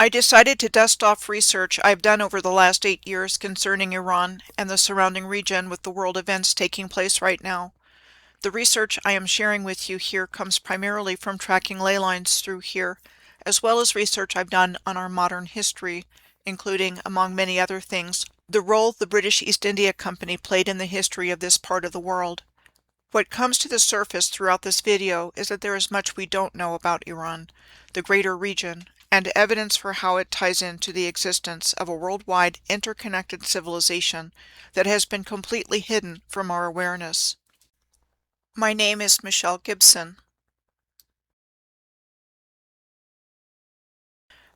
I decided to dust off research I've done over the last 8 years concerning Iran and the surrounding region with the world events taking place right now. The research I am sharing with you here comes primarily from tracking ley lines through here, as well as research I've done on our modern history, including, among many other things, the role the British East India Company played in the history of this part of the world. What comes to the surface throughout this video is that there is much we don't know about Iran, the greater region, and evidence for how it ties into the existence of a worldwide interconnected civilization that has been completely hidden from our awareness. My name is Michelle Gibson.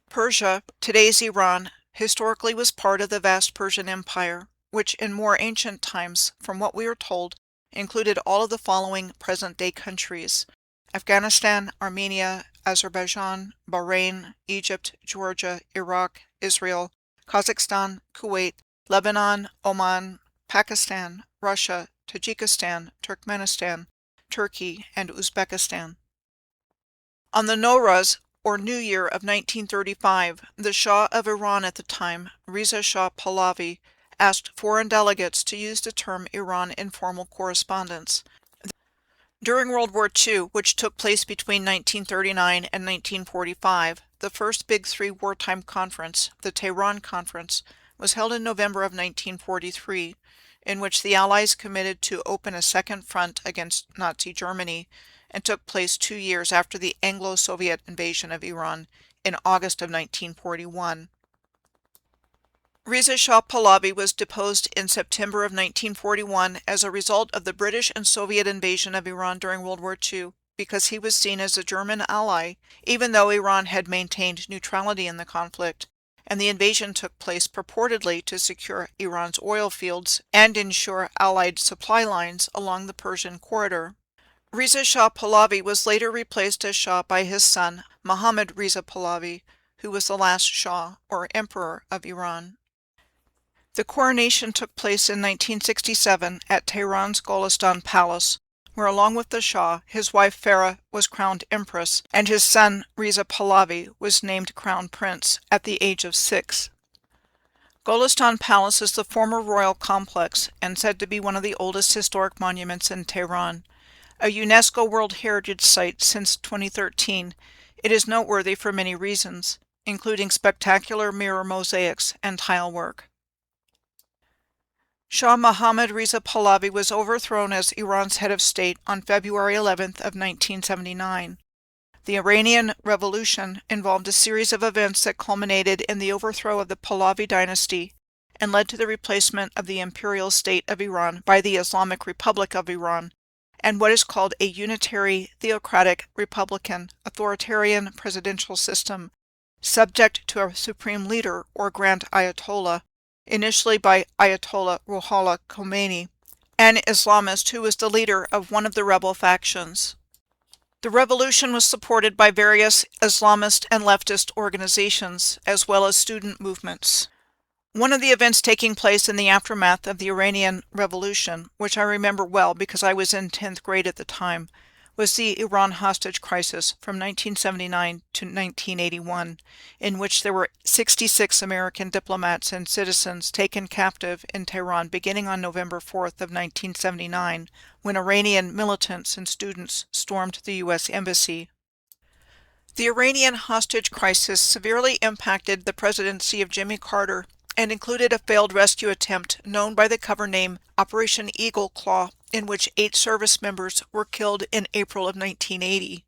Persia, today's Iran, historically was part of the vast Persian Empire, which in more ancient times, from what we are told, included all of the following present-day countries: Afghanistan, Armenia, Azerbaijan, Bahrain, Egypt, Georgia, Iraq, Israel, Kazakhstan, Kuwait, Lebanon, Oman, Pakistan, Russia, Tajikistan, Turkmenistan, Turkey, and Uzbekistan. On the Nowruz, or New Year of 1935, the Shah of Iran at the time, Reza Shah Pahlavi, asked foreign delegates to use the term Iran in formal correspondence. During World War II, which took place between 1939 and 1945, the first Big Three wartime conference, the Tehran Conference, was held in November of 1943, in which the Allies committed to open a second front against Nazi Germany, and took place 2 years after the Anglo-Soviet invasion of Iran in August of 1941. Reza Shah Pahlavi was deposed in September of 1941 as a result of the British and Soviet invasion of Iran during World War II, because he was seen as a German ally, even though Iran had maintained neutrality in the conflict, and the invasion took place purportedly to secure Iran's oil fields and ensure Allied supply lines along the Persian corridor. Reza Shah Pahlavi was later replaced as Shah by his son, Mohammad Reza Pahlavi, who was the last Shah, or Emperor, of Iran. The coronation took place in 1967 at Tehran's Golestan Palace, where along with the Shah, his wife Farah was crowned Empress, and his son Reza Pahlavi was named Crown Prince at the age of 6. Golestan Palace is the former royal complex and said to be one of the oldest historic monuments in Tehran. A UNESCO World Heritage Site since 2013, it is noteworthy for many reasons, including spectacular mirror mosaics and tile work. Shah Mohammad Reza Pahlavi was overthrown as Iran's head of state on February 11th of 1979. The Iranian Revolution involved a series of events that culminated in the overthrow of the Pahlavi dynasty and led to the replacement of the imperial state of Iran by the Islamic Republic of Iran, and what is called a unitary, theocratic, republican, authoritarian presidential system, subject to a supreme leader or grand ayatollah, initially by Ayatollah Ruhollah Khomeini, an Islamist who was the leader of one of the rebel factions. The revolution was supported by various Islamist and leftist organizations, as well as student movements. One of the events taking place in the aftermath of the Iranian Revolution, which I remember well because I was in 10th grade at the time, was the Iran hostage crisis from 1979 to 1981, in which there were 66 American diplomats and citizens taken captive in Tehran beginning on November 4th of 1979, when Iranian militants and students stormed the U.S. Embassy. The Iranian hostage crisis severely impacted the presidency of Jimmy Carter and included a failed rescue attempt known by the cover name Operation Eagle Claw, in which 8 service members were killed in April of 1980.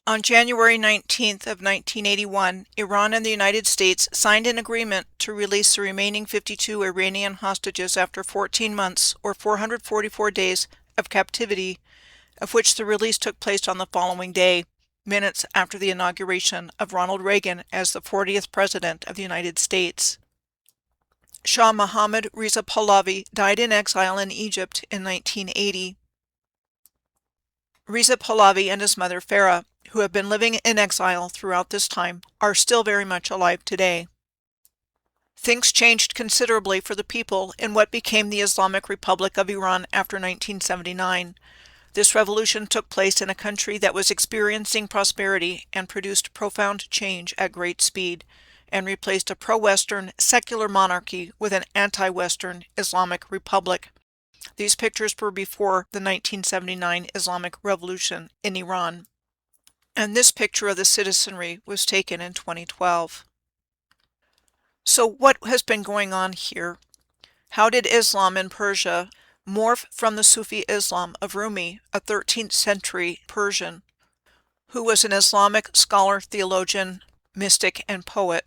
On January 19th of 1981, Iran and the United States signed an agreement to release the remaining 52 Iranian hostages after 14 months, or 444 days, of captivity, of which the release took place on the following day, minutes after the inauguration of Ronald Reagan as the 40th President of the United States. Shah Mohammad Reza Pahlavi died in exile in Egypt in 1980. Reza Pahlavi and his mother Farah, who have been living in exile throughout this time, are still very much alive today. Things changed considerably for the people in what became the Islamic Republic of Iran after 1979. This revolution took place in a country that was experiencing prosperity and produced profound change at great speed, and replaced a pro-Western secular monarchy with an anti-Western Islamic republic. These pictures were before the 1979 Islamic Revolution in Iran. And this picture of the citizenry was taken in 2012. So what has been going on here? How did Islam in Persia morph from the Sufi Islam of Rumi, a 13th century Persian, who was an Islamic scholar, theologian, mystic, and poet?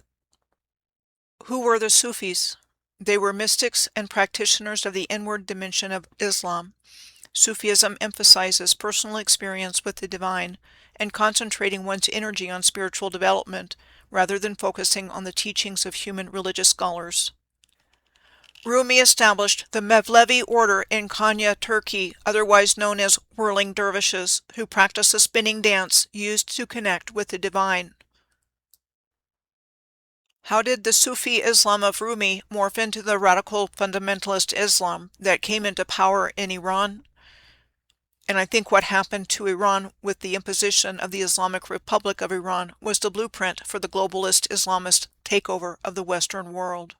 Who were the Sufis? They were mystics and practitioners of the inward dimension of Islam. Sufism emphasizes personal experience with the divine and concentrating one's energy on spiritual development rather than focusing on the teachings of human religious scholars. Rumi established the Mevlevi order in Konya, Turkey, otherwise known as whirling dervishes, who practice a spinning dance used to connect with the divine. How did the Sufi Islam of Rumi morph into the radical fundamentalist Islam that came into power in Iran? And I think what happened to Iran with the imposition of the Islamic Republic of Iran was the blueprint for the globalist Islamist takeover of the Western world.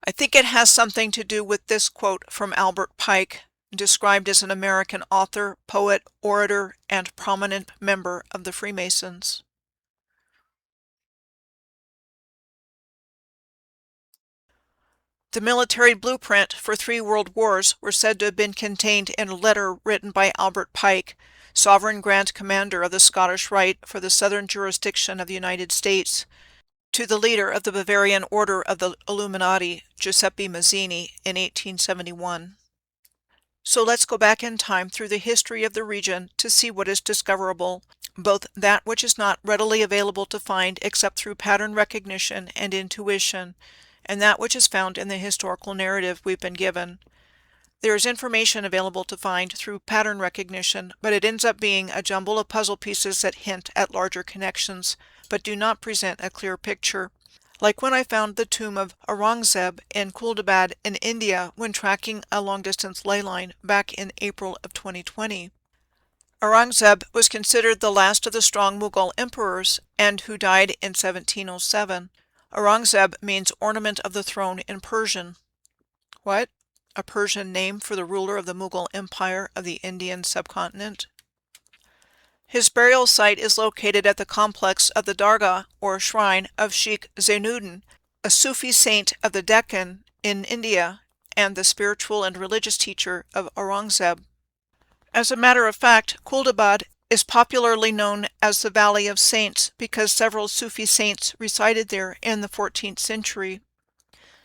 I think it has something to do with this quote from Albert Pike, described as an American author, poet, orator, and prominent member of the Freemasons. The military blueprint for 3 world wars were said to have been contained in a letter written by Albert Pike, Sovereign Grand Commander of the Scottish Rite for the Southern Jurisdiction of the United States, to the leader of the Bavarian Order of the Illuminati, Giuseppe Mazzini, in 1871. So let's go back in time through the history of the region to see what is discoverable, both that which is not readily available to find except through pattern recognition and intuition, and that which is found in the historical narrative we've been given. There is information available to find through pattern recognition, but it ends up being a jumble of puzzle pieces that hint at larger connections, but do not present a clear picture. Like when I found the tomb of Aurangzeb in Kuldabad in India when tracking a long-distance ley line back in April of 2020. Aurangzeb was considered the last of the strong Mughal emperors, and who died in 1707. Aurangzeb means ornament of the throne in Persian. What? A Persian name for the ruler of the Mughal Empire of the Indian subcontinent? His burial site is located at the complex of the Dargah, or shrine, of Sheikh Zainuddin, a Sufi saint of the Deccan in India, and the spiritual and religious teacher of Aurangzeb. As a matter of fact, Kuldabad is popularly known as the Valley of Saints because several Sufi saints resided there in the 14th century.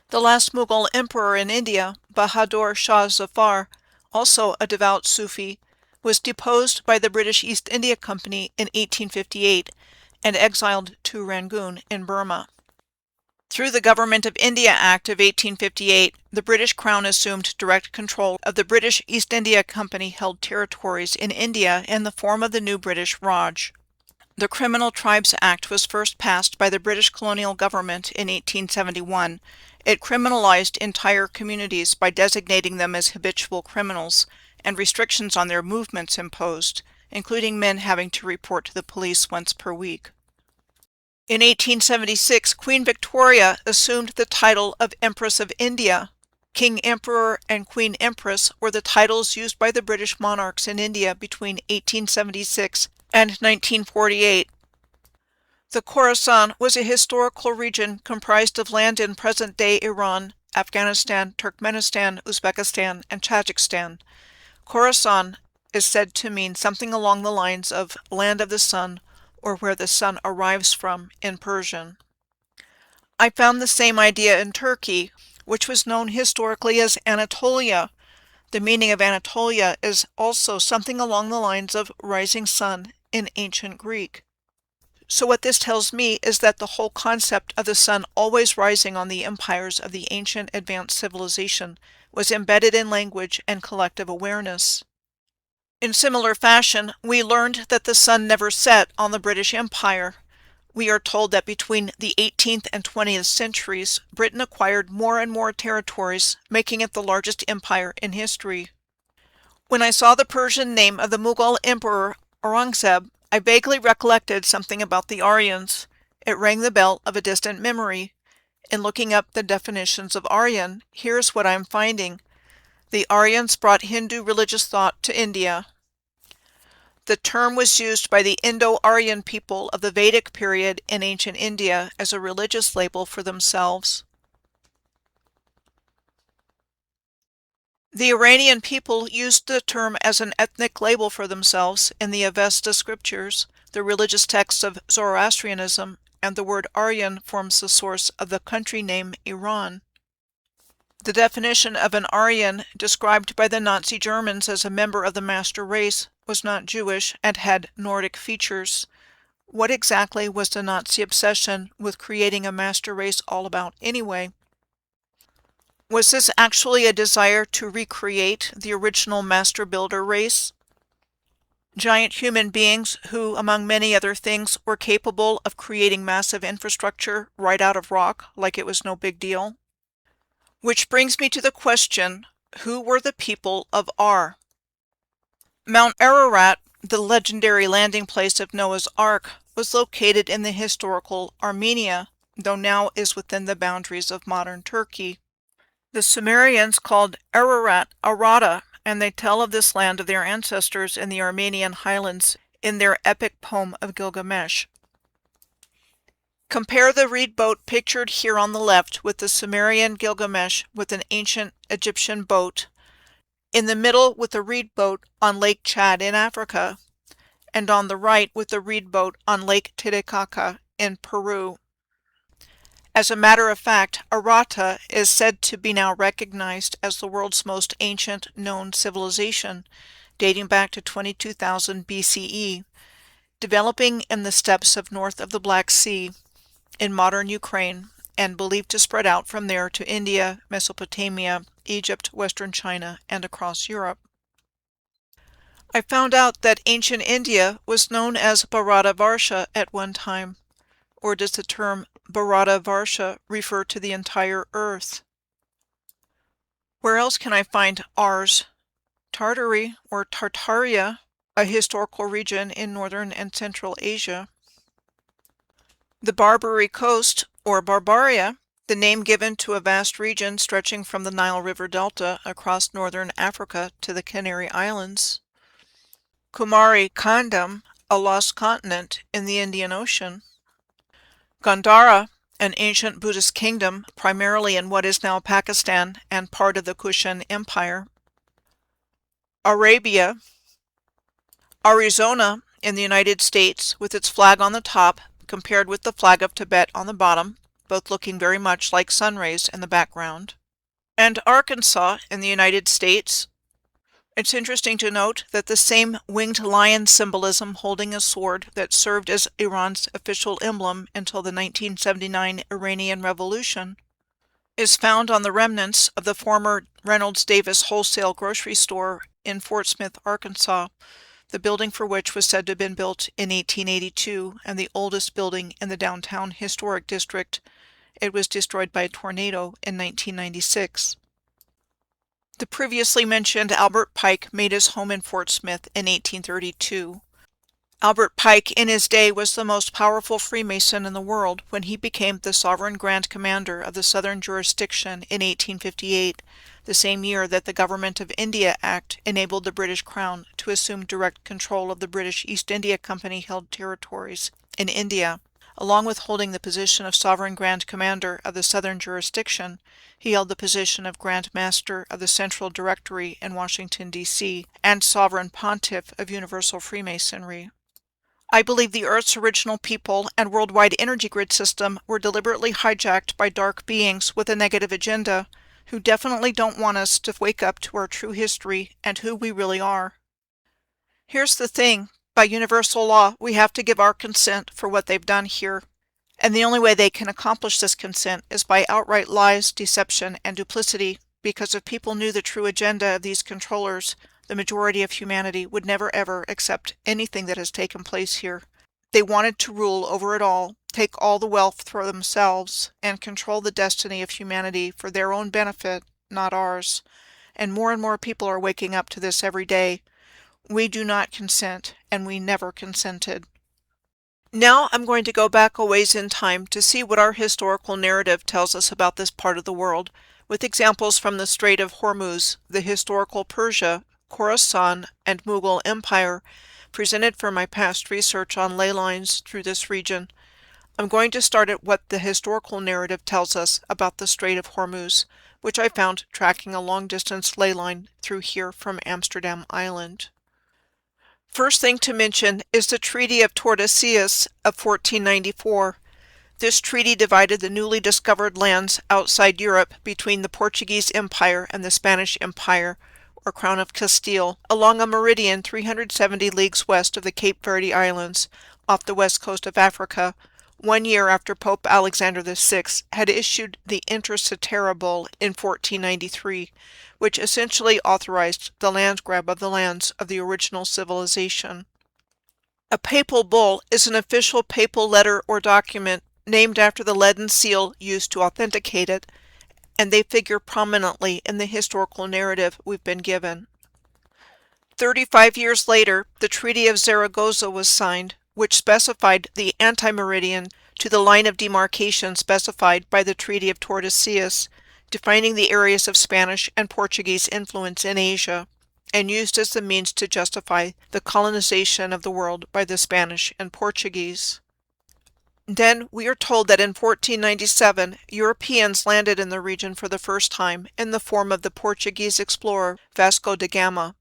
The last Mughal emperor in India, Bahadur Shah Zafar, also a devout Sufi, was deposed by the British East India Company in 1858 and exiled to Rangoon in Burma. Through the Government of India Act of 1858, the British Crown assumed direct control of the British East India Company-held territories in India in the form of the new British Raj. The Criminal Tribes Act was first passed by the British colonial government in 1871. It criminalized entire communities by designating them as habitual criminals, and restrictions on their movements imposed, including men having to report to the police once per week. In 1876, Queen Victoria assumed the title of Empress of India. King Emperor and Queen Empress were the titles used by the British monarchs in India between 1876 and 1948. The Khorasan was a historical region comprised of land in present-day Iran, Afghanistan, Turkmenistan, Uzbekistan, and Tajikistan. Khorasan is said to mean something along the lines of land of the sun, or where the sun arrives from in Persian. I found the same idea in Turkey, which was known historically as Anatolia. The meaning of Anatolia is also something along the lines of rising sun in ancient Greek. So what this tells me is that the whole concept of the sun always rising on the empires of the ancient advanced civilization was embedded in language and collective awareness. In similar fashion, we learned that the sun never set on the British Empire. We are told that between the 18th and 20th centuries, Britain acquired more and more territories, making it the largest empire in history. When I saw the Persian name of the Mughal emperor Aurangzeb, I vaguely recollected something about the Aryans. It rang the bell of a distant memory. In looking up the definitions of Aryan, here's what I'm finding. The Aryans brought Hindu religious thought to India. The term was used by the Indo-Aryan people of the Vedic period in ancient India as a religious label for themselves. The Iranian people used the term as an ethnic label for themselves in the Avesta scriptures, the religious texts of Zoroastrianism, and the word Aryan forms the source of the country name Iran. The definition of an Aryan, described by the Nazi Germans as a member of the master race, was not Jewish and had Nordic features. What exactly was the Nazi obsession with creating a master race all about anyway? Was this actually a desire to recreate the original master builder race? Giant human beings who, among many other things, were capable of creating massive infrastructure right out of rock like it was no big deal? Which brings me to the question, who were the people of Ar? Mount Ararat, the legendary landing place of Noah's Ark, was located in the historical Armenia, though now is within the boundaries of modern Turkey. The Sumerians called Ararat Arata, and they tell of this land of their ancestors in the Armenian highlands in their epic poem of Gilgamesh. Compare the reed boat pictured here on the left with the Sumerian Gilgamesh with an ancient Egyptian boat, in the middle with the reed boat on Lake Chad in Africa, and on the right with the reed boat on Lake Titicaca in Peru. As a matter of fact, Arata is said to be now recognized as the world's most ancient known civilization, dating back to 22,000 BCE, developing in the steppes of north of the Black Sea, in modern Ukraine, and believed to spread out from there to India, Mesopotamia, Egypt, Western China, and across Europe. I found out that ancient India was known as Bharatavarsha at one time. Or does the term Bharatavarsha refer to the entire Earth? Where else can I find Ars? Tartary, or Tartaria, a historical region in northern and central Asia. The Barbary Coast, or Barbaria, the name given to a vast region stretching from the Nile River Delta across northern Africa to the Canary Islands. Kumari Kandam, a lost continent in the Indian Ocean. Gandhara, an ancient Buddhist kingdom primarily in what is now Pakistan and part of the Kushan Empire. Arabia. Arizona in the United States with its flag on the top compared with the flag of Tibet on the bottom, both looking very much like sun rays in the background. And Arkansas in the United States. It's interesting to note that the same winged lion symbolism holding a sword that served as Iran's official emblem until the 1979 Iranian Revolution is found on the remnants of the former Reynolds Davis wholesale grocery store in Fort Smith, Arkansas, the building for which was said to have been built in 1882 and the oldest building in the downtown historic district. It was destroyed by a tornado in 1996. The previously mentioned Albert Pike made his home in Fort Smith in 1832. Albert Pike in his day was the most powerful Freemason in the world when he became the Sovereign Grand Commander of the Southern Jurisdiction in 1858, the same year that the Government of India Act enabled the British Crown to assume direct control of the British East India Company-held territories in India. Along with holding the position of Sovereign Grand Commander of the Southern Jurisdiction, he held the position of Grand Master of the Central Directory in Washington, D.C., and Sovereign Pontiff of Universal Freemasonry. I believe the Earth's original people and worldwide energy grid system were deliberately hijacked by dark beings with a negative agenda, who definitely don't want us to wake up to our true history and who we really are. Here's the thing. By universal law, we have to give our consent for what they've done here. And the only way they can accomplish this consent is by outright lies, deception, and duplicity, because if people knew the true agenda of these controllers, the majority of humanity would never ever accept anything that has taken place here. They wanted to rule over it all, take all the wealth for themselves, and control the destiny of humanity for their own benefit, not ours. And more people are waking up to this every day. We do not consent, and we never consented. Now I'm going to go back a ways in time to see what our historical narrative tells us about this part of the world, with examples from the Strait of Hormuz, the historical Persia, Khorasan, and Mughal Empire, presented for my past research on ley lines through this region. I'm going to start at what the historical narrative tells us about the Strait of Hormuz, which I found tracking a long-distance ley line through here from Amsterdam Island. First thing to mention is the Treaty of Tordesillas of 1494. This treaty divided the newly discovered lands outside Europe between the Portuguese Empire and the Spanish Empire, or Crown of Castile, along a meridian 370 leagues west of the Cape Verde Islands, off the west coast of Africa, 1 year after Pope Alexander VI had issued the Inter Cetera Bull in 1493, which essentially authorized the land grab of the lands of the original civilization. A papal bull is an official papal letter or document named after the leaden seal used to authenticate it, and they figure prominently in the historical narrative we've been given. 35 years later, the Treaty of Zaragoza was signed, which specified the anti-meridian to the line of demarcation specified by the Treaty of Tordesillas, defining the areas of Spanish and Portuguese influence in Asia, and used as the means to justify the colonization of the world by the Spanish and Portuguese. Then we are told that in 1497, Europeans landed in the region for the first time in the form of the Portuguese explorer Vasco da Gama.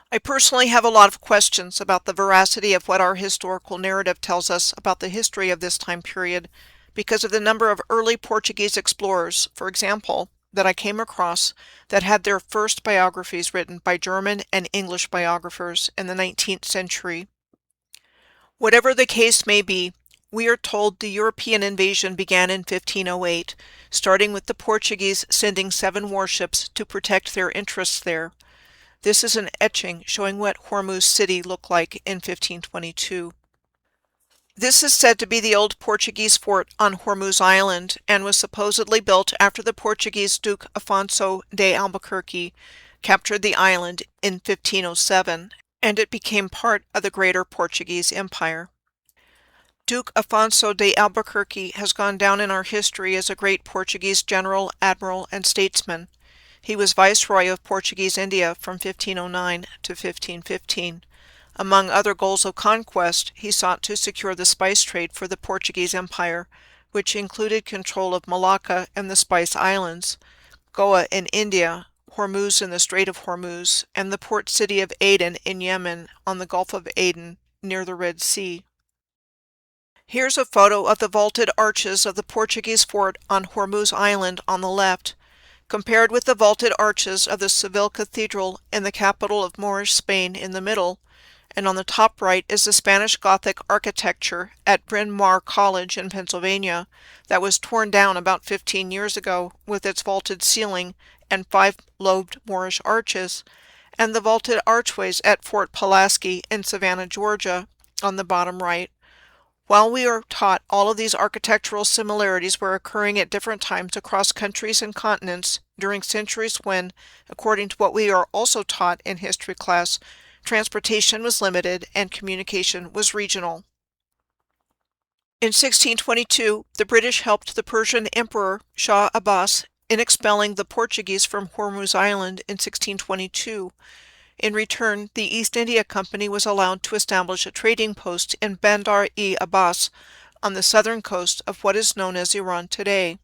I personally have a lot of questions about the veracity of what our historical narrative tells us about the history of this time period, because of the number of early Portuguese explorers, for example, that I came across that had their first biographies written by German and English biographers in the 19th century. Whatever the case may be, we are told the European invasion began in 1508, starting with the Portuguese sending 7 warships to protect their interests there. This is an etching showing what Hormuz city looked like in 1522. This is said to be the old Portuguese fort on Hormuz Island and was supposedly built after the Portuguese Duke Afonso de Albuquerque captured the island in 1507, and it became part of the Greater Portuguese Empire. Duke Afonso de Albuquerque has gone down in our history as a great Portuguese general, admiral, and statesman. He was Viceroy of Portuguese India from 1509 to 1515. Among other goals of conquest, he sought to secure the spice trade for the Portuguese Empire, which included control of Malacca and the Spice Islands, Goa in India, Hormuz in the Strait of Hormuz, and the port city of Aden in Yemen on the Gulf of Aden near the Red Sea. Here's a photo of the vaulted arches of the Portuguese fort on Hormuz Island on the left, compared with the vaulted arches of the Seville Cathedral in the capital of Moorish Spain in the middle, and on the top right is the Spanish Gothic architecture at Bryn Mawr College in Pennsylvania that was torn down about 15 years ago with its vaulted ceiling and 5-lobed Moorish arches, and the vaulted archways at Fort Pulaski in Savannah, Georgia, on the bottom right. While we are taught all of these architectural similarities were occurring at different times across countries and continents during centuries when, according to what we are also taught in history class, transportation was limited and communication was regional. In 1622, the British helped the Persian Emperor Shah Abbas in expelling the Portuguese from Hormuz Island in 1622. In return, the East India Company was allowed to establish a trading post in Bandar-e-Abbas on the southern coast of what is known as Iran today.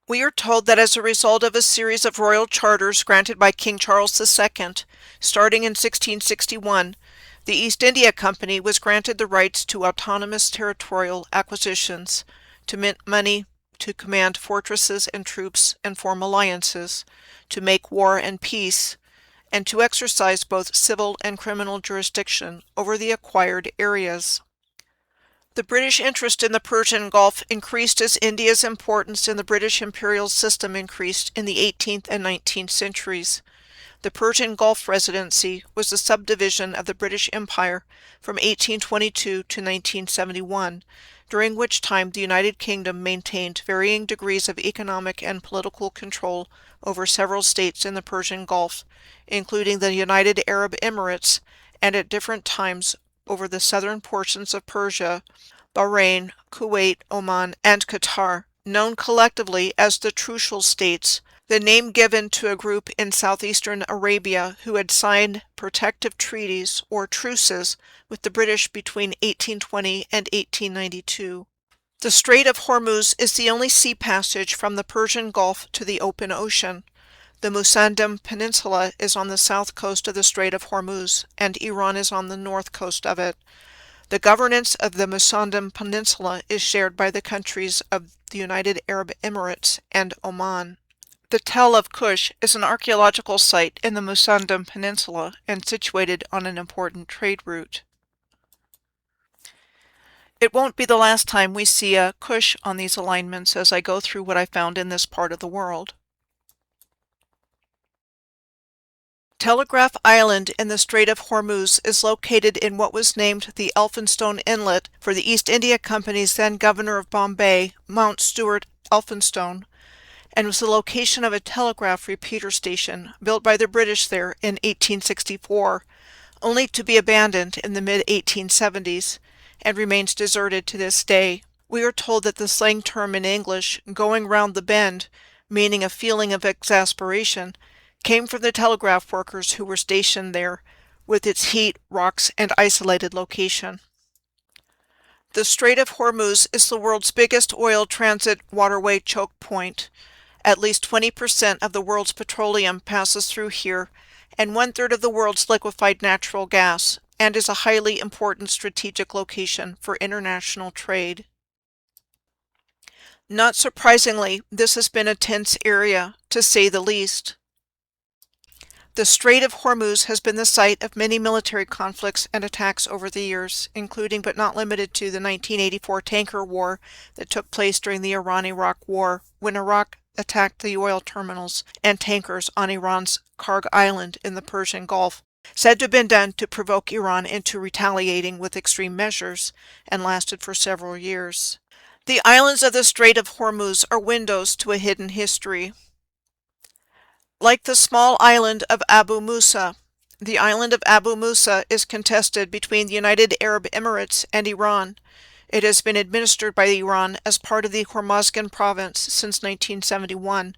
We are told that as a result of a series of royal charters granted by King Charles II, starting in 1661, the East India Company was granted the rights to autonomous territorial acquisitions, to mint money, to command fortresses and troops and form alliances, to make war and peace, and to exercise both civil and criminal jurisdiction over the acquired areas. The British interest in the Persian Gulf increased as India's importance in the British imperial system increased in the 18th and 19th centuries. The Persian Gulf Residency was a subdivision of the British Empire from 1822 to 1971, during which time the United Kingdom maintained varying degrees of economic and political control over several states in the Persian Gulf, including the United Arab Emirates, and at different times over the southern portions of Persia, Bahrain, Kuwait, Oman, and Qatar, known collectively as the Trucial States, the name given to a group in southeastern Arabia who had signed protective treaties or truces with the British between 1820 and 1892. The Strait of Hormuz is the only sea passage from the Persian Gulf to the open ocean. The Musandam Peninsula is on the south coast of the Strait of Hormuz, and Iran is on the north coast of it. The governance of the Musandam Peninsula is shared by the countries of the United Arab Emirates and Oman. The Tell of Kush is an archaeological site in the Musandam Peninsula and situated on an important trade route. It won't be the last time we see a Kush on these alignments as I go through what I found in this part of the world. Telegraph Island in the Strait of Hormuz is located in what was named the Elphinstone Inlet for the East India Company's then Governor of Bombay, Mount Stuart Elphinstone, and was the location of a telegraph repeater station built by the British there in 1864, only to be abandoned in the mid-1870s, and remains deserted to this day. We are told that the slang term in English, going round the bend, meaning a feeling of exasperation, came from the telegraph workers who were stationed there, with its heat, rocks, and isolated location. The Strait of Hormuz is the world's biggest oil transit waterway choke point. At least 20% of the world's petroleum passes through here, and 1/3 of the world's liquefied natural gas, and is a highly important strategic location for international trade. Not surprisingly, this has been a tense area, to say the least. The Strait of Hormuz has been the site of many military conflicts and attacks over the years, including but not limited to the 1984 tanker war that took place during the Iran-Iraq War, when Iraq attacked the oil terminals and tankers on Iran's Karg Island in the Persian Gulf, said to have been done to provoke Iran into retaliating with extreme measures, and lasted for several years. The islands of the Strait of Hormuz are windows to a hidden history. Like the small island of Abu Musa, the island of Abu Musa is contested between the United Arab Emirates and Iran. It has been administered by Iran as part of the Hormozgan province since 1971.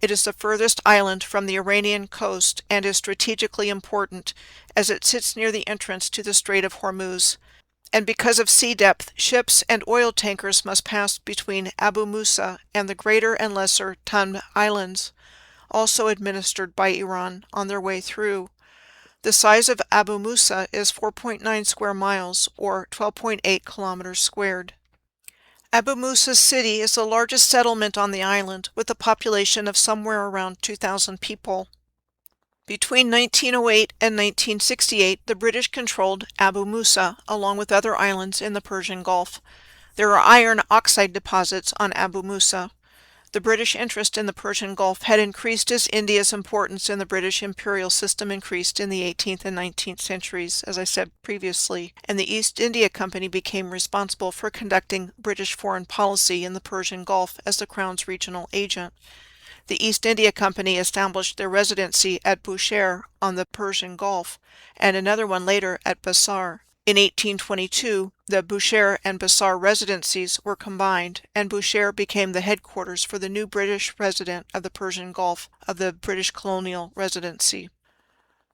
It is the furthest island from the Iranian coast and is strategically important as it sits near the entrance to the Strait of Hormuz. And because of sea depth, ships and oil tankers must pass between Abu Musa and the Greater and Lesser Tanb Islands, also administered by Iran, on their way through. The size of Abu Musa is 4.9 square miles, or 12.8 kilometers squared. Abu Musa city is the largest settlement on the island, with a population of somewhere around 2,000 people. Between 1908 and 1968, the British controlled Abu Musa, along with other islands in the Persian Gulf. There are iron oxide deposits on Abu Musa. The British interest in the Persian Gulf had increased as India's importance in the British imperial system increased in the 18th and 19th centuries, as I said previously, and the East India Company became responsible for conducting British foreign policy in the Persian Gulf as the Crown's regional agent. The East India Company established their residency at Bushehr on the Persian Gulf, and another one later at Basar. In 1822, the Bushehr and Basar residencies were combined, and Bushehr became the headquarters for the new British resident of the Persian Gulf of the British Colonial Residency.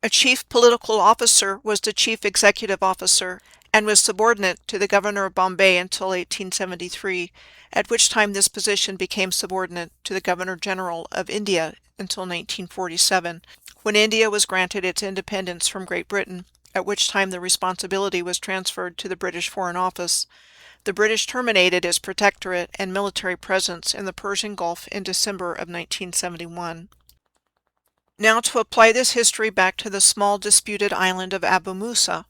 A chief political officer was the chief executive officer, and was subordinate to the Governor of Bombay until 1873, at which time this position became subordinate to the Governor-General of India until 1947, when India was granted its independence from Great Britain, at which time the responsibility was transferred to the British Foreign Office. The British terminated its protectorate and military presence in the Persian Gulf in December of 1971. Now to apply this history back to the small disputed island of Abu Musa.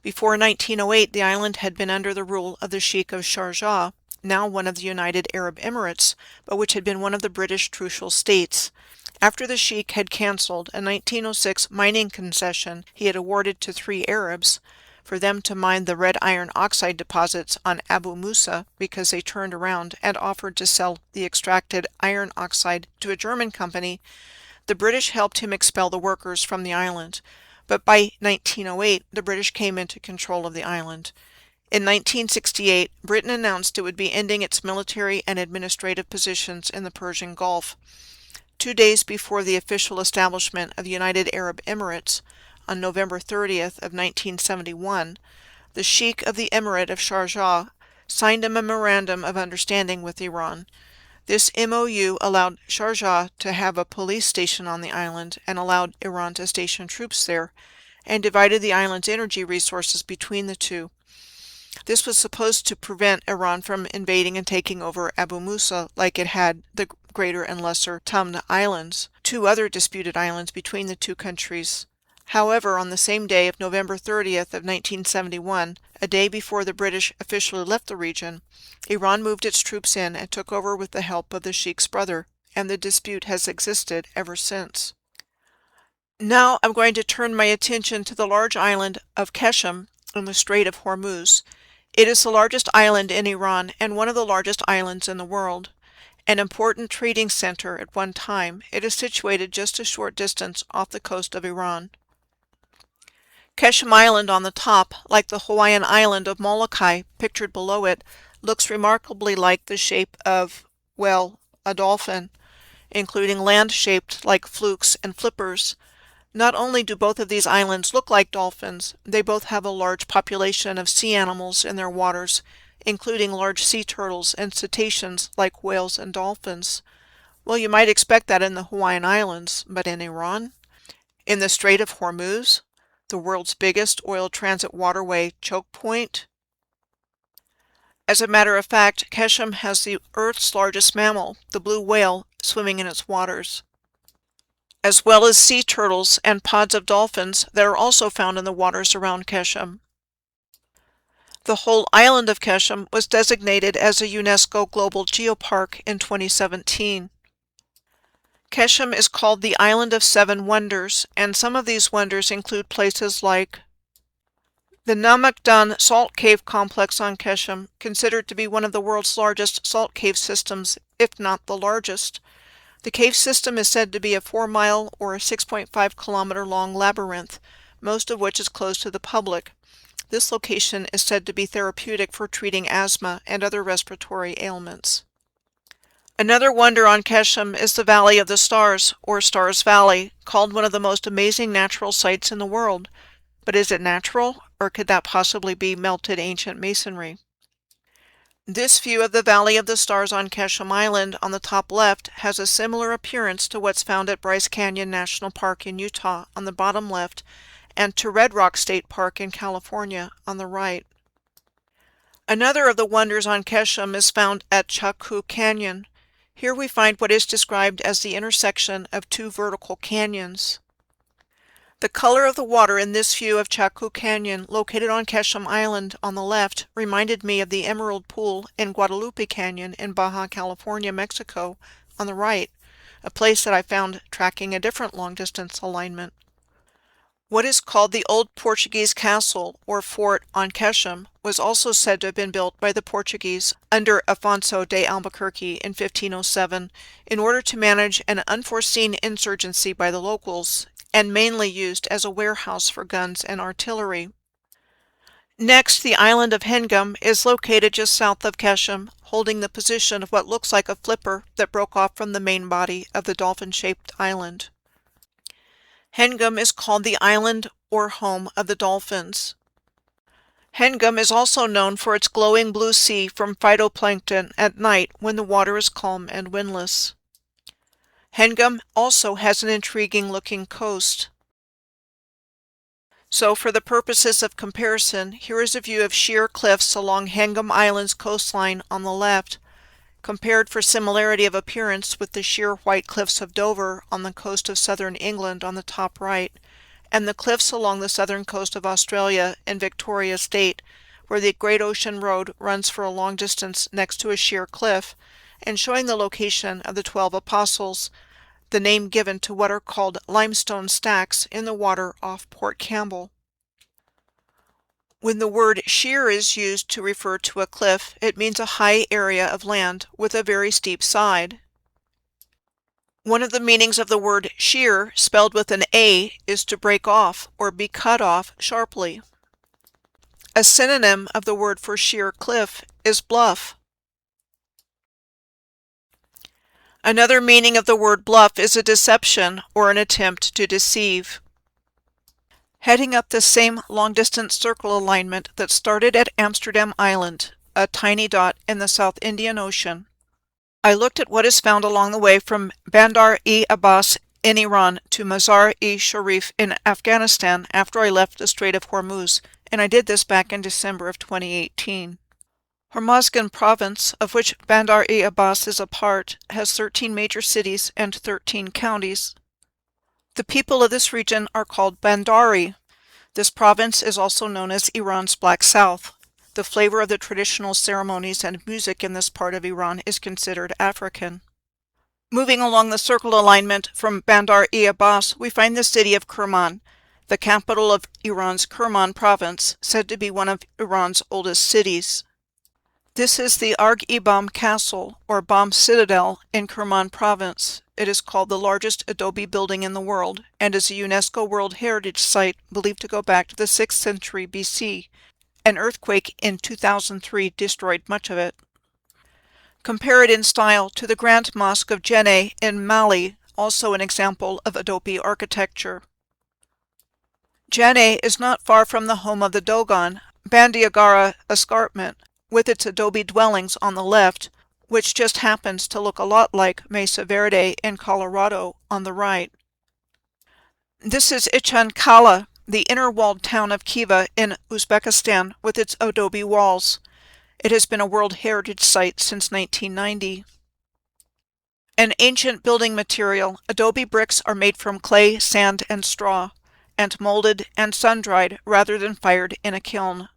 Before 1908, the island had been under the rule of the Sheikh of Sharjah, now one of the United Arab Emirates, but which had been one of the British Trucial States. After the Sheikh had cancelled a 1906 mining concession he had awarded to 3 Arabs for them to mine the red iron oxide deposits on Abu Musa, because they turned around and offered to sell the extracted iron oxide to a German company, the British helped him expel the workers from the island. but by 1908 the British came into control of the island. In 1968, Britain announced it would be ending its military and administrative positions in the Persian Gulf. 2 days before the official establishment of the United Arab Emirates, on November 30th of 1971, the Sheikh of the Emirate of Sharjah signed a memorandum of understanding with Iran. This MOU allowed Sharjah to have a police station on the island and allowed Iran to station troops there, and divided the island's energy resources between the two. This was supposed to prevent Iran from invading and taking over Abu Musa like it had the Greater and Lesser Tamna Islands, two other disputed islands between the two countries. However, on the same day of November 30th of 1971, a day before the British officially left the region, Iran moved its troops in and took over with the help of the Sheikh's brother, and the dispute has existed ever since. Now I'm going to turn my attention to the large island of Keshem in the Strait of Hormuz. It is the largest island in Iran and one of the largest islands in the world. An important trading center at one time, it is situated just a short distance off the coast of Iran. Keshem Island on the top, like the Hawaiian island of Molokai pictured below it, looks remarkably like the shape of, well, a dolphin, including land shaped like flukes and flippers. Not only do both of these islands look like dolphins, they both have a large population of sea animals in their waters, including large sea turtles and cetaceans like whales and dolphins. Well, you might expect that in the Hawaiian Islands, but in Iran? In the Strait of Hormuz, the world's biggest oil transit waterway choke point? As a matter of fact, Keshem has the Earth's largest mammal, the blue whale, swimming in its waters, as well as sea turtles and pods of dolphins that are also found in the waters around Keshem. The whole island of Keshem was designated as a UNESCO Global Geopark in 2017. Keshem is called the Island of Seven Wonders, and some of these wonders include places like the Namakdan Salt Cave Complex on Keshem, considered to be one of the world's largest salt cave systems, if not the largest. The cave system is said to be a 4-mile or a 6.5-kilometer long labyrinth, most of which is closed to the public. This location is said to be therapeutic for treating asthma and other respiratory ailments. Another wonder on Keshem is the Valley of the Stars, or Stars Valley, called one of the most amazing natural sights in the world. But is it natural, or could that possibly be melted ancient masonry? This view of the Valley of the Stars on Keshem Island on the top left has a similar appearance to what's found at Bryce Canyon National Park in Utah on the bottom left, and to Red Rock State Park in California on the right. Another of the wonders on Keshem is found at Chaku Canyon. Here we find what is described as the intersection of two vertical canyons. The color of the water in this view of Chaku Canyon, located on Keshem Island on the left, reminded me of the Emerald Pool in Guadalupe Canyon in Baja California, Mexico, on the right, a place that I found tracking a different long-distance alignment. What is called the Old Portuguese Castle, or Fort, on Keshem was also said to have been built by the Portuguese under Afonso de Albuquerque in 1507 in order to manage an unforeseen insurgency by the locals, and mainly used as a warehouse for guns and artillery. Next, the island of Hengam is located just south of Keshem, holding the position of what looks like a flipper that broke off from the main body of the dolphin-shaped island. Hengam is called the island or home of the dolphins. Hengam is also known for its glowing blue sea from phytoplankton at night when the water is calm and windless. Hengam also has an intriguing-looking coast. So for the purposes of comparison, here is a view of sheer cliffs along Hengam Island's coastline on the left, compared for similarity of appearance with the sheer white cliffs of Dover on the coast of southern England on the top right, and the cliffs along the southern coast of Australia in Victoria State, where the Great Ocean Road runs for a long distance next to a sheer cliff, and showing the location of the 12 Apostles, the name given to what are called limestone stacks in the water off Port Campbell. When the word sheer is used to refer to a cliff, it means a high area of land with a very steep side. One of the meanings of the word sheer, spelled with an A, is to break off or be cut off sharply. A synonym of the word for sheer cliff is bluff. Another meaning of the word bluff is a deception or an attempt to deceive. Heading up the same long-distance circle alignment that started at Amsterdam Island, a tiny dot in the South Indian Ocean, I looked at what is found along the way from Bandar-e-Abbas in Iran to Mazar-e-Sharif in Afghanistan after I left the Strait of Hormuz, and I did this back in December of 2018. Hormozgan province, of which Bandar-e-Abbas is a part, has 13 major cities and 13 counties. The people of this region are called Bandari. This province is also known as Iran's Black South. The flavor of the traditional ceremonies and music in this part of Iran is considered African. Moving along the circle alignment from Bandar-e-Abbas, we find the city of Kerman, the capital of Iran's Kerman province, said to be one of Iran's oldest cities. This is the Arg-e-Bam Castle, or Bam Citadel, in Kerman province. It is called the largest adobe building in the world, and is a UNESCO World Heritage Site believed to go back to the 6th century BC. An earthquake in 2003 destroyed much of it. Compare it in style to the Grand Mosque of Jenne in Mali, also an example of adobe architecture. Jenne is not far from the home of the Dogon, Bandiagara Escarpment, with its adobe dwellings on the left, which just happens to look a lot like Mesa Verde in Colorado on the right. This is Ichan Kala, the inner walled town of Khiva in Uzbekistan, with its adobe walls. It has been a World Heritage Site since 1990. An ancient building material, adobe bricks are made from clay, sand, and straw, and molded and sun-dried rather than fired in a kiln.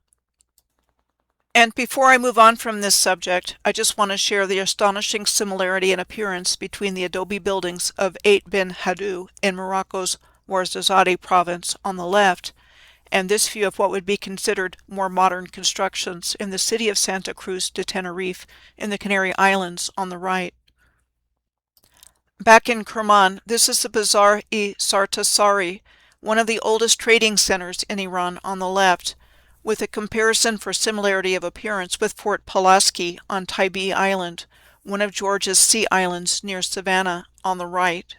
And before I move on from this subject, I just want to share the astonishing similarity in appearance between the adobe buildings of Ait bin Hadou in Morocco's Ouarzazate province on the left, and this view of what would be considered more modern constructions in the city of Santa Cruz de Tenerife in the Canary Islands on the right. Back in Kerman, this is the Bazar-e-Sartasari, one of the oldest trading centers in Iran on the left, with a comparison for similarity of appearance with Fort Pulaski on Tybee Island, one of Georgia's sea islands near Savannah, on the right.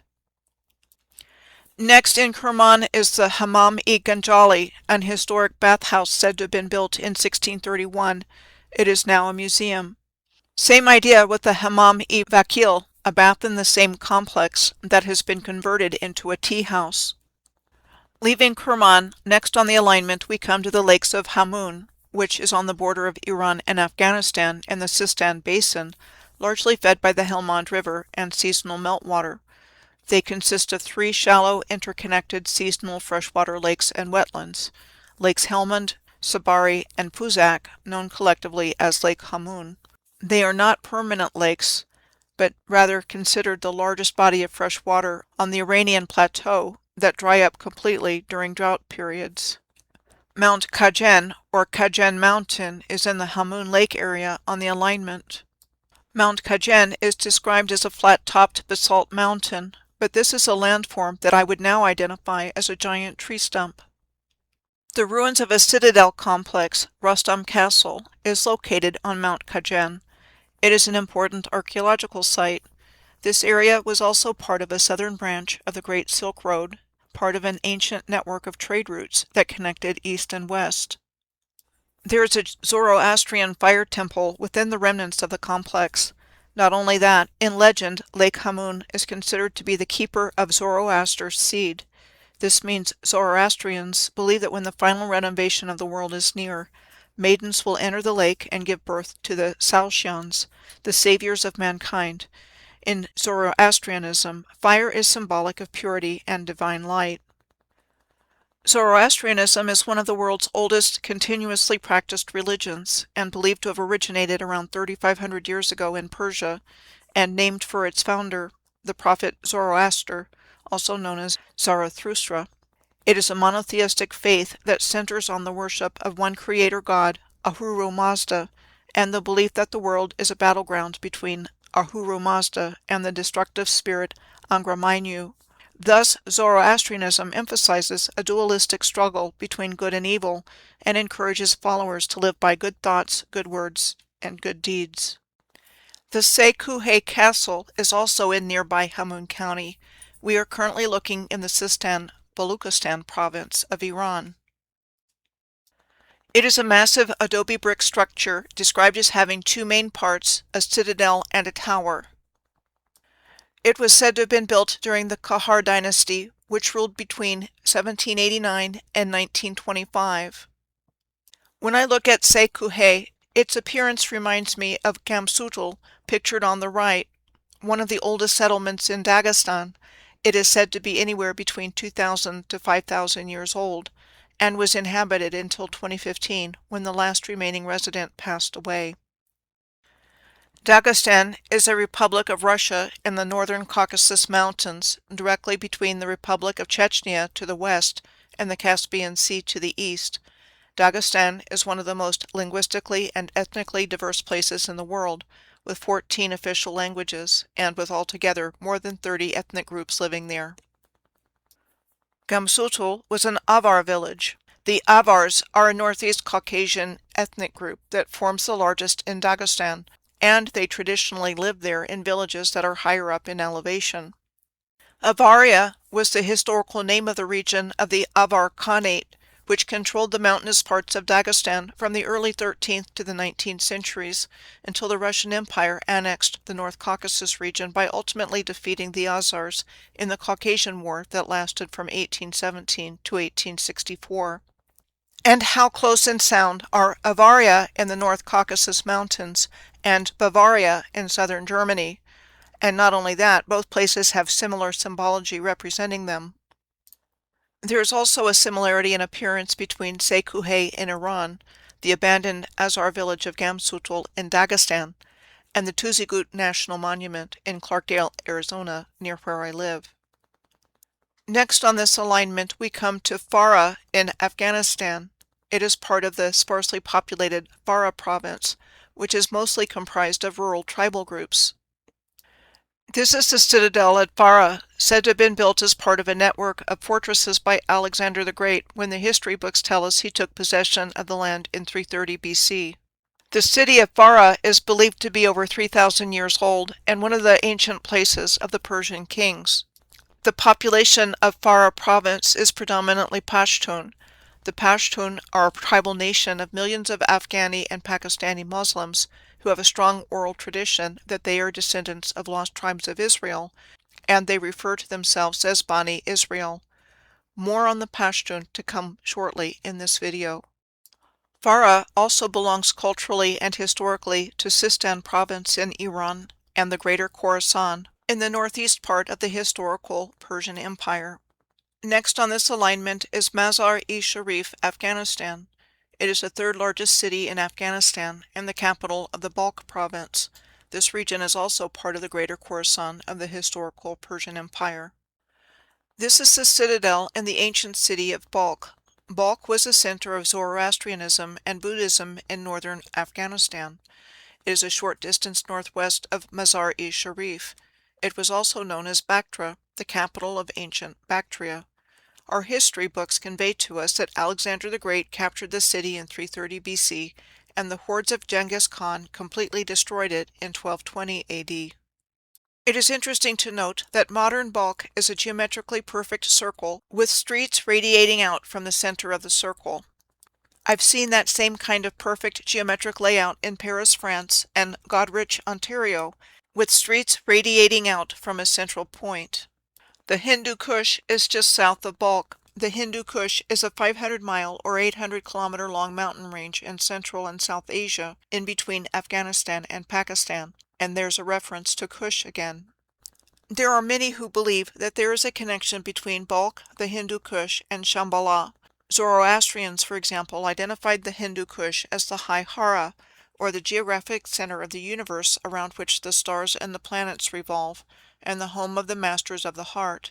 Next in Kerman is the Hammam-e-Ganjali, an historic bathhouse said to have been built in 1631. It is now a museum. Same idea with the Hammam-e-Vakil, a bath in the same complex that has been converted into a tea house. Leaving Kerman, next on the alignment we come to the lakes of Hamun, which is on the border of Iran and Afghanistan in the Sistan Basin, largely fed by the Helmand River and seasonal meltwater. They consist of 3 shallow, interconnected seasonal freshwater lakes and wetlands, Lakes Helmand, Sabari, and Puzak, known collectively as Lake Hamun. They are not permanent lakes, but rather considered the largest body of fresh water on the Iranian plateau that dry up completely during drought periods. Mount Kajen, or Kajen Mountain, is in the Hamun Lake area on the alignment. Mount Kajen is described as a flat-topped basalt mountain, but this is a landform that I would now identify as a giant tree stump. The ruins of a citadel complex, Rustam Castle, is located on Mount Kajen. It is an important archaeological site. This area was also part of a southern branch of the Great Silk Road, part of an ancient network of trade routes that connected east and west. There is a Zoroastrian fire temple within the remnants of the complex. Not only that, in legend, Lake Hamun is considered to be the keeper of Zoroaster's seed. This means Zoroastrians believe that when the final renovation of the world is near, maidens will enter the lake and give birth to the Saoshyans, the saviors of mankind. In Zoroastrianism, fire is symbolic of purity and divine light. Zoroastrianism is one of the world's oldest continuously practiced religions and believed to have originated around 3,500 years ago in Persia and named for its founder, the prophet Zoroaster, also known as Zarathustra. It is a monotheistic faith that centers on the worship of one creator god, Ahura Mazda, and the belief that the world is a battleground between Ahura Mazda and the destructive spirit Angra Mainyu. Thus, Zoroastrianism emphasizes a dualistic struggle between good and evil and encourages followers to live by good thoughts, good words, and good deeds. The Seikuhei Castle is also in nearby Hamhun County. We are currently looking in the Sistan Baluchistan province of Iran. It is a massive adobe brick structure described as having two main parts, a citadel and a tower. It was said to have been built during the Kahar dynasty, which ruled between 1789 and 1925. When I look at Seikuhei, its appearance reminds me of Gamsutul, pictured on the right, one of the oldest settlements in Dagestan. It is said to be anywhere between 2,000 to 5,000 years old, and was inhabited until 2015, when the last remaining resident passed away. Dagestan is a republic of Russia in the northern Caucasus Mountains, directly between the Republic of Chechnya to the west and the Caspian Sea to the east. Dagestan is one of the most linguistically and ethnically diverse places in the world, with 14 official languages, and with altogether more than 30 ethnic groups living there. Gamsutul was an Avar village. The Avars are a Northeast Caucasian ethnic group that forms the largest in Dagestan, and they traditionally live there in villages that are higher up in elevation. Avaria was the historical name of the region of the Avar Khanate, which controlled the mountainous parts of Dagestan from the early 13th to the 19th centuries, until the Russian Empire annexed the North Caucasus region by ultimately defeating the Azars in the Caucasian War that lasted from 1817 to 1864. And how close in sound are Avaria in the North Caucasus Mountains and Bavaria in southern Germany? And not only that, both places have similar symbology representing them. There is also a similarity in appearance between Seikuhei in Iran, the abandoned Azar village of Gamsutul in Dagestan, and the Tuzigut National Monument in Clarkdale, Arizona, near where I live. Next on this alignment, we come to Farah in Afghanistan. It is part of the sparsely populated Farah province, which is mostly comprised of rural tribal groups. This is the citadel at Farah, said to have been built as part of a network of fortresses by Alexander the Great when the history books tell us he took possession of the land in 330 BC. The city of Farah is believed to be over 3,000 years old and one of the ancient places of the Persian kings. The population of Farah province is predominantly Pashtun. The Pashtun are a tribal nation of millions of Afghani and Pakistani Muslims who have a strong oral tradition that they are descendants of lost tribes of Israel, and they refer to themselves as Bani Israel. More on the Pashtun to come shortly in this video. Farah also belongs culturally and historically to Sistan province in Iran and the Greater Khorasan in the northeast part of the historical Persian Empire. Next on this alignment is Mazar-e-Sharif, Afghanistan. It is the third largest city in Afghanistan and the capital of the Balkh province. This region is also part of the Greater Khorasan of the historical Persian Empire. This is the citadel in the ancient city of Balkh. Balkh was a center of Zoroastrianism and Buddhism in northern Afghanistan. It is a short distance northwest of Mazar-e-Sharif. It was also known as Bactra, the capital of ancient Bactria. Our history books convey to us that Alexander the Great captured the city in 330 BC, and the hordes of Genghis Khan completely destroyed it in 1220 AD. It is interesting to note that modern Balkh is a geometrically perfect circle with streets radiating out from the center of the circle. I've seen that same kind of perfect geometric layout in Paris, France, and Goderich, Ontario, with streets radiating out from a central point. The Hindu Kush is just south of Balkh. The Hindu Kush is a 500-mile or 800-kilometer long mountain range in Central and South Asia, in between Afghanistan and Pakistan, and there's a reference to Kush again. There are many who believe that there is a connection between Balkh, the Hindu Kush, and Shambhala. Zoroastrians, for example, identified the Hindu Kush as the High Hara, or the geographic center of the universe around which the stars and the planets revolve, and the home of the masters of the heart.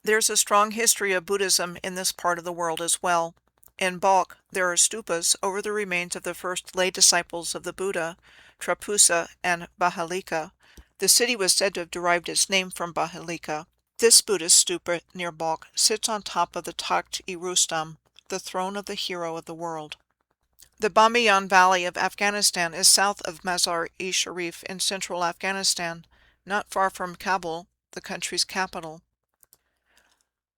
There's a strong history of Buddhism in this part of the world as well. In Balkh, there are stupas over the remains of the first lay disciples of the Buddha, Trapusa and Bahalika. The city was said to have derived its name from Bahalika. This Buddhist stupa near Balkh sits on top of the Takht-i-Rustam, the throne of the hero of the world. The Bamiyan Valley of Afghanistan is south of Mazar-e Sharif in central Afghanistan, not far from Kabul, the country's capital.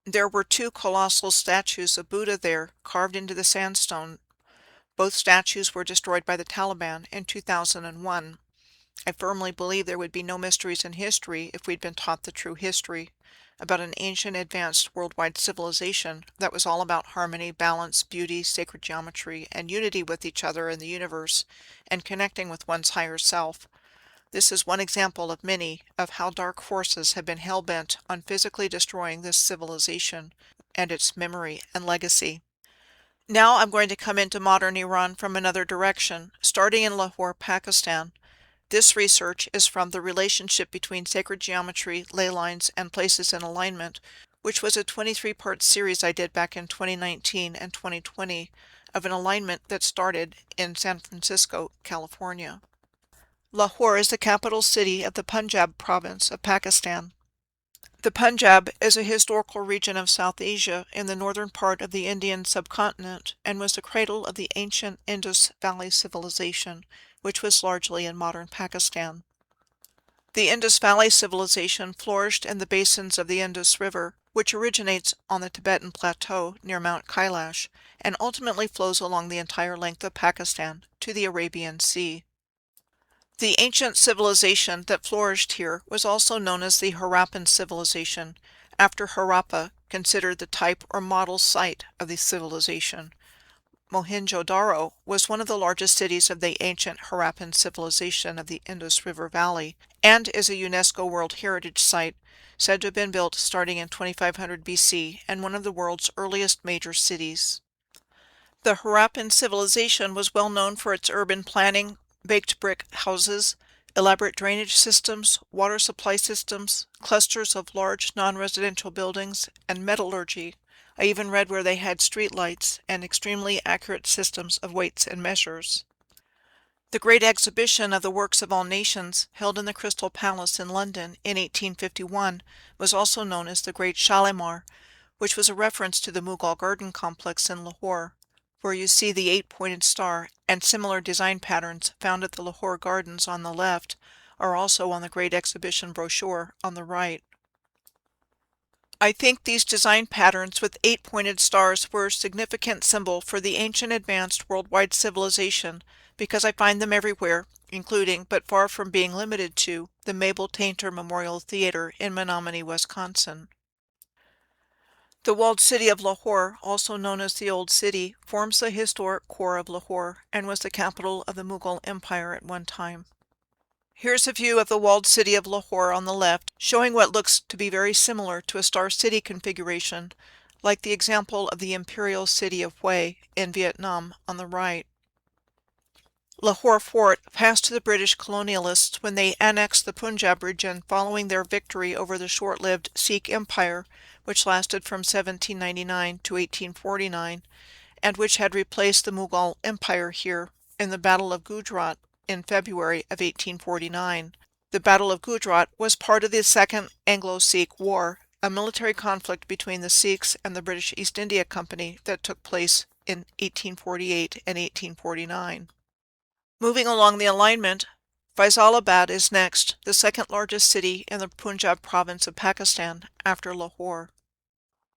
There were two colossal statues of Buddha there, carved into the sandstone. Both statues were destroyed by the Taliban in 2001. I firmly believe there would be no mysteries in history if we'd been taught the true history about an ancient, advanced, worldwide civilization that was all about harmony, balance, beauty, sacred geometry, and unity with each other in the universe, and connecting with one's higher self. This is one example of many of how dark forces have been hell-bent on physically destroying this civilization and its memory and legacy. Now I'm going to come into modern Iran from another direction, starting in Lahore, Pakistan. This research is from the relationship between sacred geometry, ley lines, and places in alignment, which was a 23-part series I did back in 2019 and 2020 of an alignment that started in San Francisco, California. Lahore is the capital city of the Punjab province of Pakistan. The Punjab is a historical region of South Asia in the northern part of the Indian subcontinent and was the cradle of the ancient Indus Valley civilization, which was largely in modern Pakistan. The Indus Valley civilization flourished in the basins of the Indus River, which originates on the Tibetan Plateau near Mount Kailash and ultimately flows along the entire length of Pakistan to the Arabian Sea. The ancient civilization that flourished here was also known as the Harappan civilization, after Harappa, considered the type or model site of the civilization. Mohenjo-Daro was one of the largest cities of the ancient Harappan civilization of the Indus River Valley, and is a UNESCO World Heritage Site, said to have been built starting in 2500 BC and one of the world's earliest major cities. The Harappan civilization was well known for its urban planning, baked brick houses, elaborate drainage systems, water supply systems, clusters of large non-residential buildings, and metallurgy. I even read where they had streetlights and extremely accurate systems of weights and measures. The Great Exhibition of the Works of All Nations, held in the Crystal Palace in London in 1851, was also known as the Great Shalimar, which was a reference to the Mughal garden complex in Lahore, where you see the 8-pointed star, and similar design patterns found at the Lahore Gardens on the left are also on the Great Exhibition brochure on the right. I think these design patterns with 8-pointed stars were a significant symbol for the ancient advanced worldwide civilization because I find them everywhere, including, but far from being limited to, the Mabel Tainter Memorial Theater in Menominee, Wisconsin. The walled city of Lahore, also known as the Old City, forms the historic core of Lahore and was the capital of the Mughal Empire at one time. Here's a view of the walled city of Lahore on the left, showing what looks to be very similar to a star city configuration, like the example of the imperial city of Hue in Vietnam on the right. Lahore Fort passed to the British colonialists when they annexed the Punjab region following their victory over the short-lived Sikh Empire, which lasted from 1799 to 1849, and which had replaced the Mughal Empire here in the Battle of Gujarat in February of 1849. The Battle of Gujarat was part of the Second Anglo-Sikh War, a military conflict between the Sikhs and the British East India Company that took place in 1848 and 1849. Moving along the alignment, Faisalabad is next, the second largest city in the Punjab province of Pakistan after Lahore.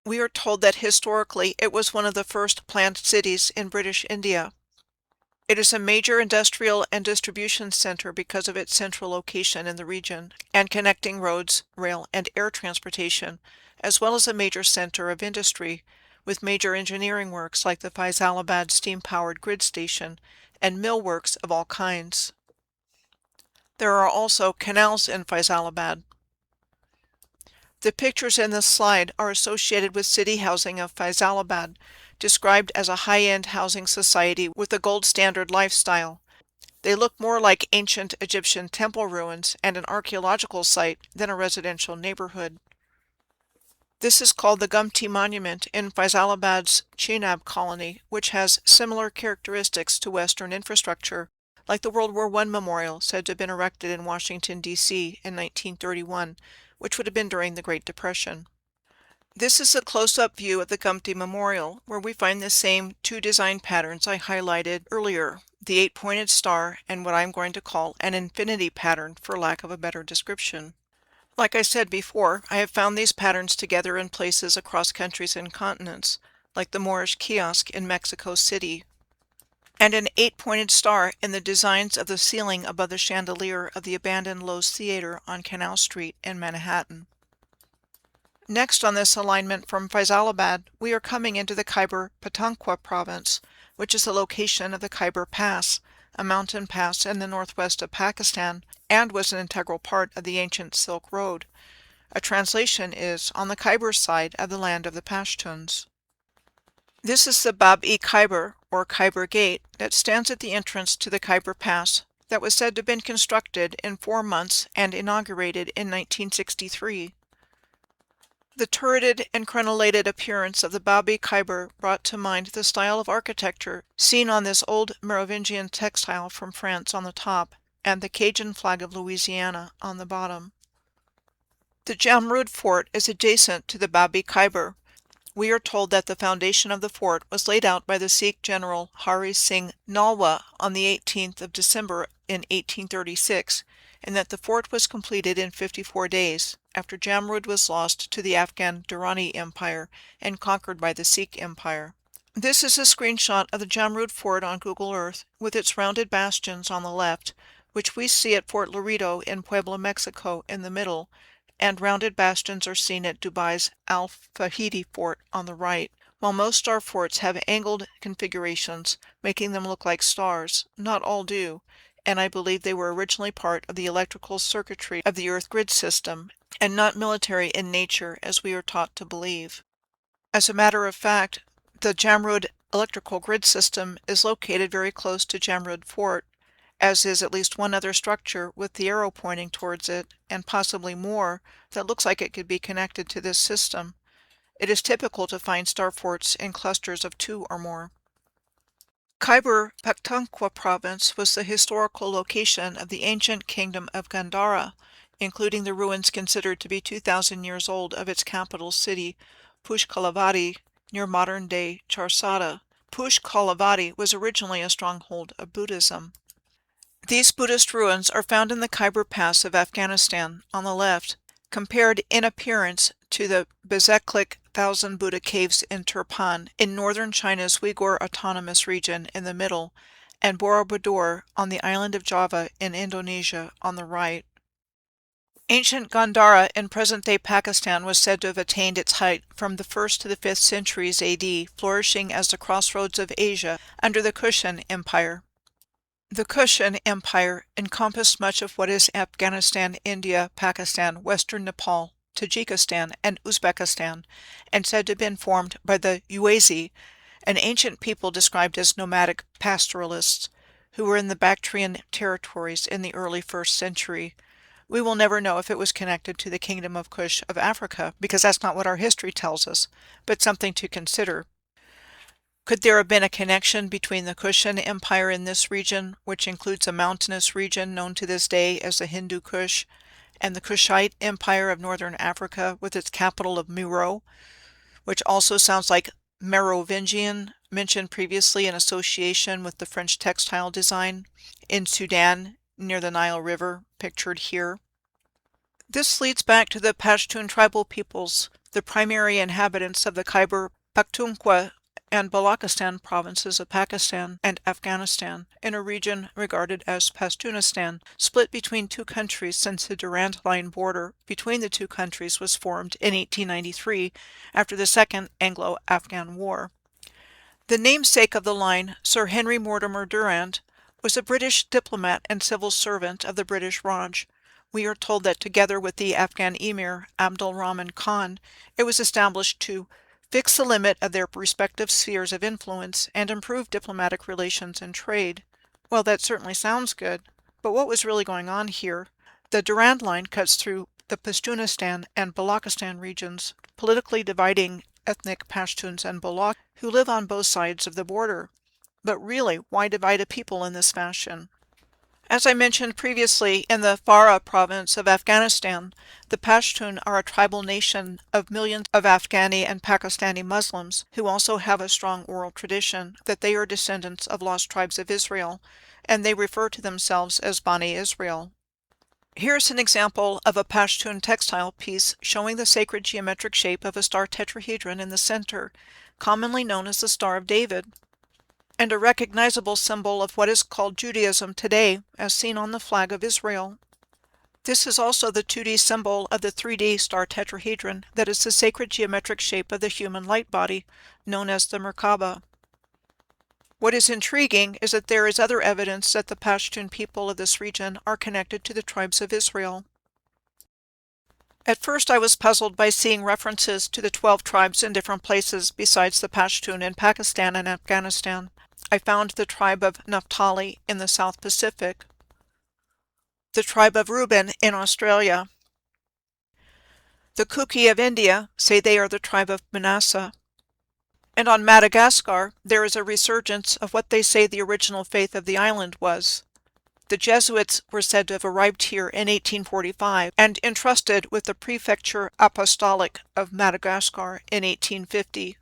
We are told that historically it was one of the first planned cities in British India. It is a major industrial and distribution center because of its central location in the region and connecting roads, rail, and air transportation, as well as a major center of industry with major engineering works like the Faisalabad steam-powered grid station and millworks of all kinds. There are also canals in Faisalabad. The pictures in this slide are associated with city housing of Faisalabad, described as a high-end housing society with a gold standard lifestyle. They look more like ancient Egyptian temple ruins and an archaeological site than a residential neighborhood. This is called the Gumti Monument in Faisalabad's Chenab colony, which has similar characteristics to Western infrastructure, like the World War I memorial said to have been erected in Washington, D.C. in 1931, which would have been during the Great Depression. This is a close-up view of the Gumti Memorial, where we find the same two design patterns I highlighted earlier, the 8-pointed star and what I'm going to call an infinity pattern for lack of a better description. Like I said before, I have found these patterns together in places across countries and continents, like the Moorish kiosk in Mexico City, and an 8-pointed star in the designs of the ceiling above the chandelier of the abandoned Lowe's Theater on Canal Street in Manhattan. Next on this alignment from Faisalabad, we are coming into the Khyber Pakhtunkhwa province, which is the location of the Khyber Pass, a mountain pass in the northwest of Pakistan, and was an integral part of the ancient Silk Road. A translation is on the Khyber side of the land of the Pashtuns. This is the Bab-e-Khyber, or Khyber Gate, that stands at the entrance to the Khyber Pass, that was said to have been constructed in 4 months and inaugurated in 1963. The turreted and crenellated appearance of the Bab-e-Khyber brought to mind the style of architecture seen on this old Merovingian textile from France on the top, and the Cajun flag of Louisiana on the bottom. The Jamrud Fort is adjacent to the Bab-e-Khyber. We are told that the foundation of the fort was laid out by the Sikh general Hari Singh Nalwa on the 18th of December in 1836, and that the fort was completed in 54 days, after Jamrud was lost to the Afghan Durrani Empire and conquered by the Sikh Empire. This is a screenshot of the Jamrud Fort on Google Earth, with its rounded bastions on the left, which we see at Fort Laredo in Puebla, Mexico in the middle, and rounded bastions are seen at Dubai's Al-Fahidi Fort on the right, while most star forts have angled configurations, making them look like stars. Not all do, and I believe they were originally part of the electrical circuitry of the Earth grid system, and not military in nature as we are taught to believe. As a matter of fact, the Jamrud electrical grid system is located very close to Jamrud Fort, as is at least one other structure with the arrow pointing towards it, and possibly more, that looks like it could be connected to this system. It is typical to find star forts in clusters of 2 or more. Khyber Pakhtunkhwa province was the historical location of the ancient kingdom of Gandhara, including the ruins considered to be 2,000 years old of its capital city, Pushkalavati, near modern-day Charsada. Pushkalavati was originally a stronghold of Buddhism. These Buddhist ruins are found in the Khyber Pass of Afghanistan on the left, compared in appearance to the Bezeklik Thousand Buddha Caves in Turpan in northern China's Uyghur Autonomous Region in the middle, and Borobudur on the island of Java in Indonesia on the right. Ancient Gandhara in present-day Pakistan was said to have attained its height from the 1st to the 5th centuries AD, flourishing as the crossroads of Asia under the Kushan Empire. The Kushan Empire encompassed much of what is Afghanistan, India, Pakistan, western Nepal, Tajikistan, and Uzbekistan, and said to have been formed by the Yuezhi, an ancient people described as nomadic pastoralists, who were in the Bactrian territories in the early 1st century. We will never know if it was connected to the Kingdom of Kush of Africa, because that's not what our history tells us, but something to consider. Could there have been a connection between the Kushan Empire in this region, which includes a mountainous region known to this day as the Hindu Kush, and the Kushite Empire of northern Africa with its capital of Meroe, which also sounds like Merovingian, mentioned previously in association with the French textile design, in Sudan near the Nile River, pictured here? This leads back to the Pashtun tribal peoples, the primary inhabitants of the Khyber Pakhtunkhwa and Balochistan provinces of Pakistan and Afghanistan, in a region regarded as Pashtunistan, split between 2 countries since the Durand Line border between the 2 countries was formed in 1893 after the Second Anglo-Afghan War. The namesake of the line, Sir Henry Mortimer Durand, was a British diplomat and civil servant of the British Raj. We are told that together with the Afghan Emir Abdul Rahman Khan, it was established to fix the limit of their respective spheres of influence, and improve diplomatic relations and trade. Well, that certainly sounds good, but what was really going on here? The Durand Line cuts through the Pashtunistan and Balochistan regions, politically dividing ethnic Pashtuns and Baloch who live on both sides of the border. But really, why divide a people in this fashion? As I mentioned previously, in the Farah province of Afghanistan, the Pashtun are a tribal nation of millions of Afghani and Pakistani Muslims who also have a strong oral tradition that they are descendants of lost tribes of Israel, and they refer to themselves as Bani Israel. Here's an example of a Pashtun textile piece showing the sacred geometric shape of a star tetrahedron in the center, commonly known as the Star of David, and a recognizable symbol of what is called Judaism today, as seen on the flag of Israel. This is also the 2D symbol of the 3D star tetrahedron that is the sacred geometric shape of the human light body, known as the Merkaba. What is intriguing is that there is other evidence that the Pashtun people of this region are connected to the tribes of Israel. At first I was puzzled by seeing references to the 12 tribes in different places besides the Pashtun in Pakistan and Afghanistan. I found the tribe of Naphtali in the South Pacific, the tribe of Reuben in Australia. The Kuki of India say they are the tribe of Manasseh. And on Madagascar, there is a resurgence of what they say the original faith of the island was. The Jesuits were said to have arrived here in 1845 and entrusted with the Prefecture Apostolic of Madagascar in 1850.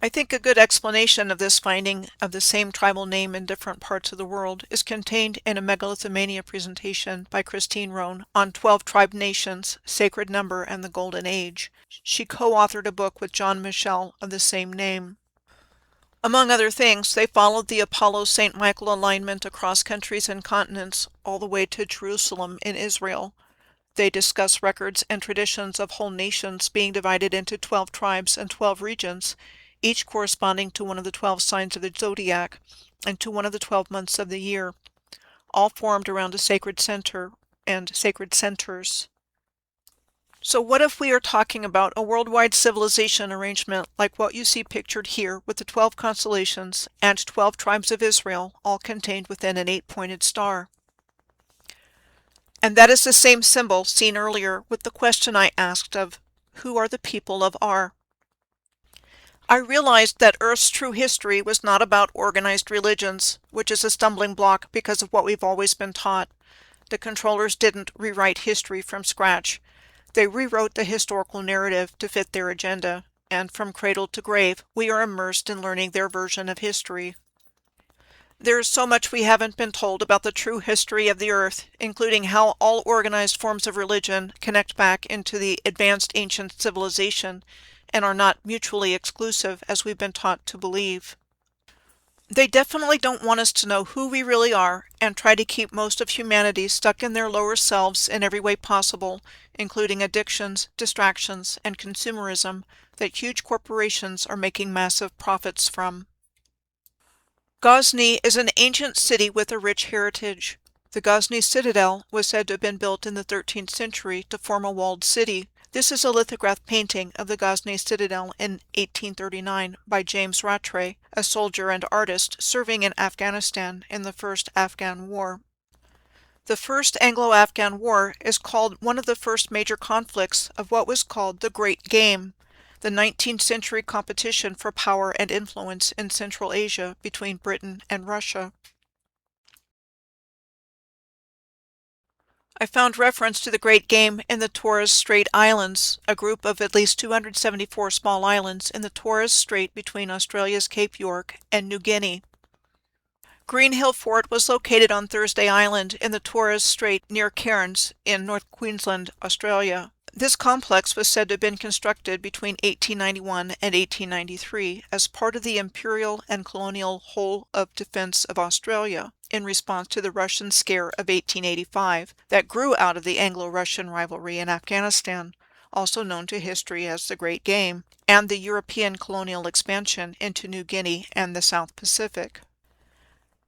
I think a good explanation of this finding of the same tribal name in different parts of the world is contained in a Megalithomania presentation by Christine Rohn on 12 Tribe Nations, Sacred Number, and the Golden Age. She co-authored a book with John Michelle of the same name. Among other things, they followed the Apollo-St. Michael alignment across countries and continents all the way to Jerusalem in Israel. They discuss records and traditions of whole nations being divided into 12 tribes and 12 regions, each corresponding to one of the 12 signs of the zodiac and to one of the 12 months of the year, all formed around a sacred center and sacred centers. So what if we are talking about a worldwide civilization arrangement like what you see pictured here with the 12 constellations and 12 tribes of Israel all contained within an 8-pointed star? And that is the same symbol seen earlier with the question I asked of, who are the people of Ar? I realized that Earth's true history was not about organized religions, which is a stumbling block because of what we've always been taught. The controllers didn't rewrite history from scratch. They rewrote the historical narrative to fit their agenda, and from cradle to grave, we are immersed in learning their version of history. There is so much we haven't been told about the true history of the Earth, including how all organized forms of religion connect back into the advanced ancient civilization and are not mutually exclusive as we've been taught to believe. They definitely don't want us to know who we really are and try to keep most of humanity stuck in their lower selves in every way possible, including addictions, distractions, and consumerism that huge corporations are making massive profits from. Ghazni is an ancient city with a rich heritage. The Ghazni citadel was said to have been built in the 13th century to form a walled city. This is a lithograph painting of the Ghazni citadel in 1839 by James Rattray, a soldier and artist serving in Afghanistan in the First Afghan War. The First Anglo-Afghan War is called one of the first major conflicts of what was called the Great Game, the 19th century competition for power and influence in Central Asia between Britain and Russia. I found reference to the Great Game in the Torres Strait Islands, a group of at least 274 small islands in the Torres Strait between Australia's Cape York and New Guinea. Green Hill Fort was located on Thursday Island in the Torres Strait near Cairns in North Queensland, Australia. This complex was said to have been constructed between 1891 and 1893 as part of the Imperial and Colonial Whole of Defence of Australia in response to the Russian scare of 1885 that grew out of the Anglo-Russian rivalry in Afghanistan, also known to history as the Great Game, and the European colonial expansion into New Guinea and the South Pacific.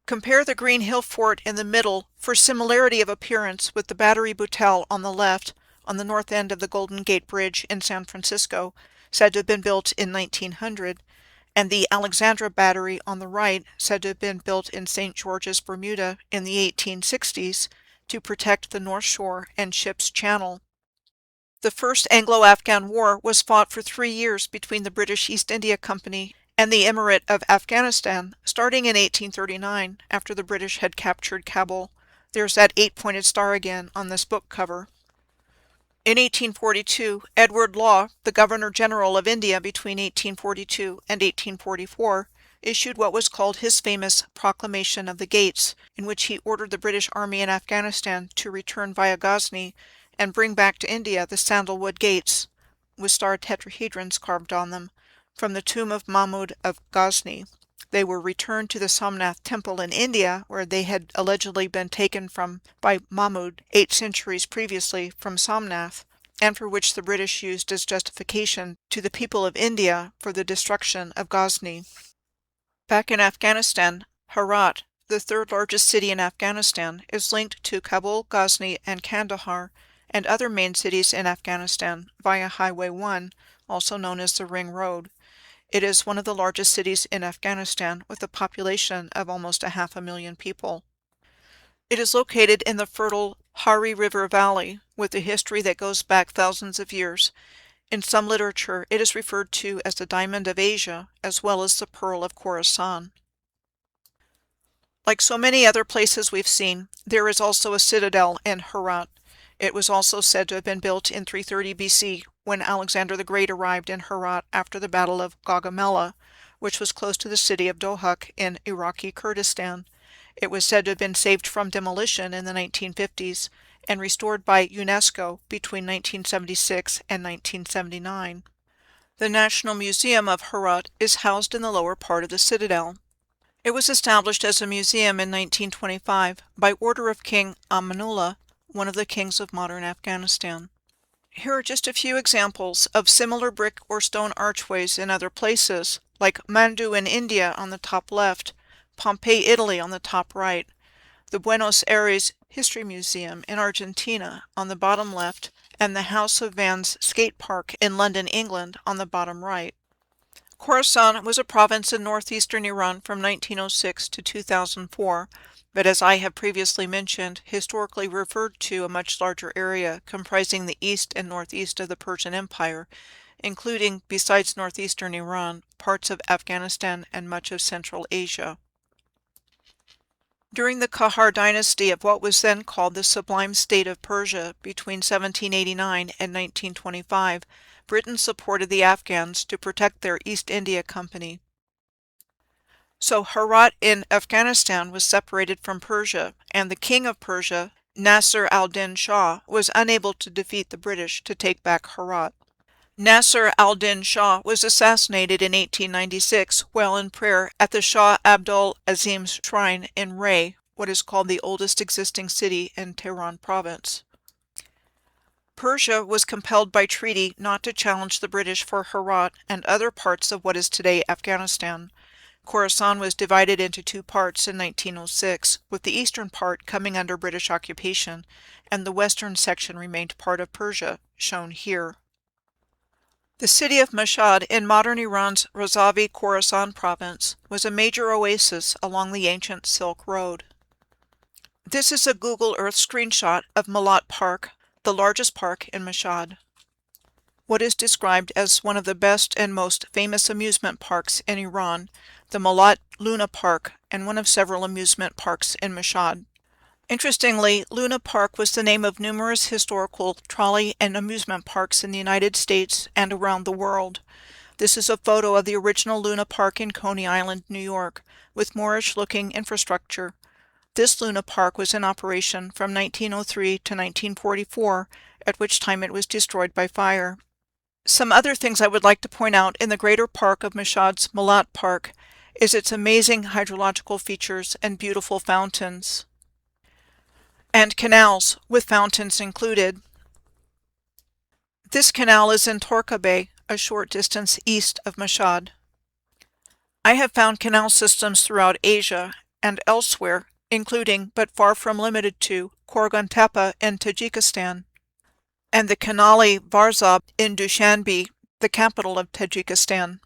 Compare the Green Hill Fort in the middle for similarity of appearance with the Battery Boutel on the left, on the north end of the Golden Gate Bridge in San Francisco, said to have been built in 1900, and the Alexandra Battery on the right, said to have been built in St. George's, Bermuda in the 1860s to protect the North Shore and Ship's Channel. The First Anglo-Afghan War was fought for 3 years between the British East India Company and the Emirate of Afghanistan, starting in 1839, after the British had captured Kabul. There's that 8-pointed star again on this book cover. In 1842, Edward Law, the Governor-General of India between 1842 and 1844, issued what was called his famous Proclamation of the Gates, in which he ordered the British Army in Afghanistan to return via Ghazni and bring back to India the sandalwood gates, with star tetrahedrons carved on them, from the tomb of Mahmud of Ghazni. They were returned to the Somnath temple in India, where they had allegedly been taken from by Mahmud 8 centuries previously from Somnath, and for which the British used as justification to the people of India for the destruction of Ghazni. Back in Afghanistan, Herat, the third largest city in Afghanistan, is linked to Kabul, Ghazni, and Kandahar, and other main cities in Afghanistan via Highway 1, also known as the Ring Road. It is one of the largest cities in Afghanistan, with a population of almost 500,000 people. It is located in the fertile Hari River Valley, with a history that goes back thousands of years. In some literature, it is referred to as the Diamond of Asia, as well as the Pearl of Khorasan. Like so many other places we've seen, there is also a citadel in Herat. It was also said to have been built in 330 BC, when Alexander the Great arrived in Herat after the Battle of Gaugamela, which was close to the city of Dohuk in Iraqi Kurdistan. It was said to have been saved from demolition in the 1950s and restored by UNESCO between 1976 and 1979. The National Museum of Herat is housed in the lower part of the citadel. It was established as a museum in 1925 by order of King Amanullah, one of the kings of modern Afghanistan. Here are just a few examples of similar brick or stone archways in other places, like Mandu in India on the top left, Pompeii, Italy on the top right, the Buenos Aires History Museum in Argentina on the bottom left, and the House of Vans skate park in London, England on the bottom right. Khorasan was a province in northeastern Iran from 1906 to 2004, but as I have previously mentioned, historically referred to a much larger area comprising the east and northeast of the Persian Empire, including, besides northeastern Iran, parts of Afghanistan and much of Central Asia. During the Kahar dynasty of what was then called the Sublime State of Persia between 1789 and 1925, Britain supported the Afghans to protect their East India Company. So Herat in Afghanistan was separated from Persia, and the king of Persia, Nasser al-Din Shah, was unable to defeat the British to take back Herat. Nasser al-Din Shah was assassinated in 1896 while in prayer at the Shah Abdul Azim's shrine in Ray, what is called the oldest existing city in Tehran province. Persia was compelled by treaty not to challenge the British for Herat and other parts of what is today Afghanistan. Khorasan was divided into 2 parts in 1906, with the eastern part coming under British occupation, and the western section remained part of Persia, shown here. The city of Mashhad in modern Iran's Razavi Khorasan province was a major oasis along the ancient Silk Road. This is a Google Earth screenshot of Malat Park, the largest park in Mashhad. What is described as one of the best and most famous amusement parks in Iran, the Malat Luna Park, and one of several amusement parks in Mashhad. Interestingly, Luna Park was the name of numerous historical trolley and amusement parks in the United States and around the world. This is a photo of the original Luna Park in Coney Island, New York, with Moorish-looking infrastructure. This Luna Park was in operation from 1903 to 1944, at which time it was destroyed by fire. Some other things I would like to point out in the greater park of Mashhad's Malat Park is its amazing hydrological features and beautiful fountains, and canals with fountains included. This canal is in Torka Bay, a short distance east of Mashhad. I have found canal systems throughout Asia and elsewhere, including, but far from limited to, Korgantepe in Tajikistan, and the Kanali Varzab in Dushanbe, the capital of Tajikistan,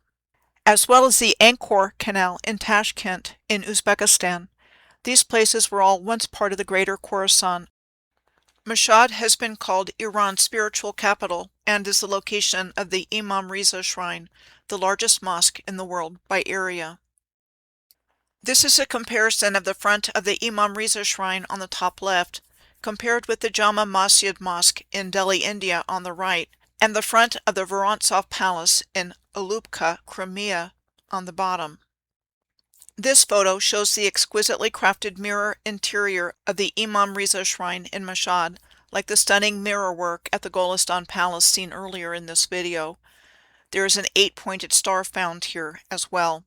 as well as the Angkor Canal in Tashkent in Uzbekistan. These places were all once part of the greater Khorasan. Mashhad has been called Iran's spiritual capital and is the location of the Imam Riza Shrine, the largest mosque in the world by area. This is a comparison of the front of the Imam Riza Shrine on the top left, compared with the Jama Masjid Mosque in Delhi, India on the right, and the front of the Vorontsov Palace in Ulubka, Crimea on the bottom. This photo shows the exquisitely crafted mirror interior of the Imam Riza Shrine in Mashhad, like the stunning mirror work at the Golistan Palace seen earlier in this video. There is an 8-pointed star found here as well.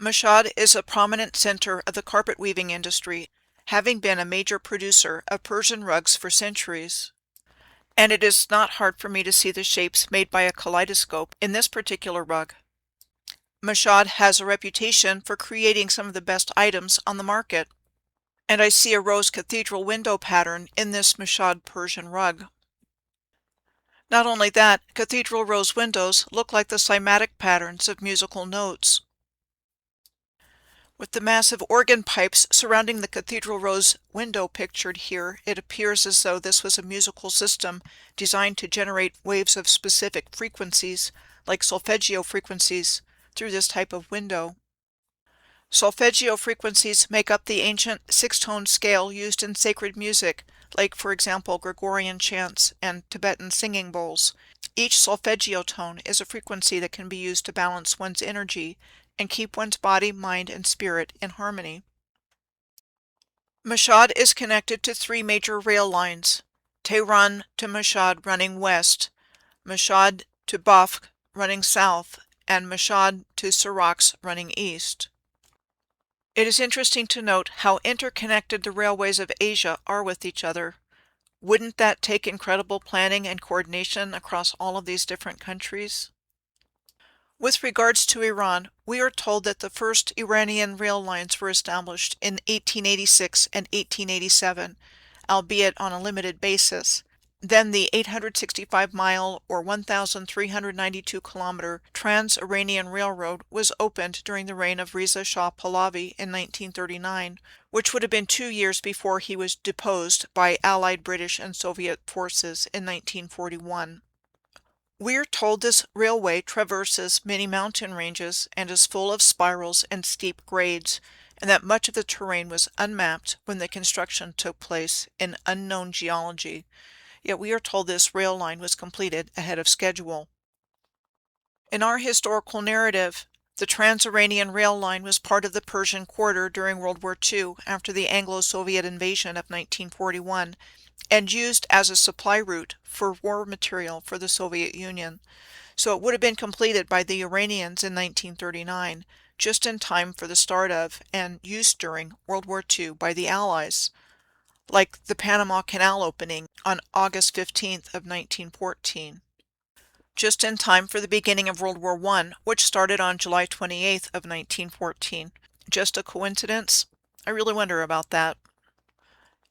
Mashhad is a prominent center of the carpet weaving industry, having been a major producer of Persian rugs for centuries. And it is not hard for me to see the shapes made by a kaleidoscope in this particular rug. Mashhad has a reputation for creating some of the best items on the market. And I see a rose cathedral window pattern in this Mashhad Persian rug. Not only that, cathedral rose windows look like the cymatic patterns of musical notes. With the massive organ pipes surrounding the cathedral rose window pictured here, it appears as though this was a musical system designed to generate waves of specific frequencies, like solfeggio frequencies, through this type of window. Solfeggio frequencies make up the ancient six-tone scale used in sacred music, like, for example, Gregorian chants and Tibetan singing bowls. Each solfeggio tone is a frequency that can be used to balance one's energy and keep one's body, mind, and spirit in harmony. Mashhad is connected to 3 major rail lines: Tehran to Mashhad running west, Mashhad to Bafq running south, and Mashhad to Sarax running east. It is interesting to note how interconnected the railways of Asia are with each other. Wouldn't that take incredible planning and coordination across all of these different countries? With regards to Iran, we are told that the first Iranian rail lines were established in 1886 and 1887, albeit on a limited basis. Then the 865-mile or 1,392-kilometer Trans-Iranian Railroad was opened during the reign of Reza Shah Pahlavi in 1939, which would have been 2 years before he was deposed by Allied British and Soviet forces in 1941. We're told this railway traverses many mountain ranges and is full of spirals and steep grades, and that much of the terrain was unmapped when the construction took place in unknown geology. Yet we are told this rail line was completed ahead of schedule. In our historical narrative, the Trans-Iranian Rail Line was part of the Persian Quarter during World War II after the Anglo-Soviet invasion of 1941, and used as a supply route for war material for the Soviet Union. So it would have been completed by the Iranians in 1939, just in time for the start of and used during World War II by the Allies, like the Panama Canal opening on August 15th of 1914. Just in time for the beginning of World War I, which started on July 28th of 1914. Just a coincidence? I really wonder about that.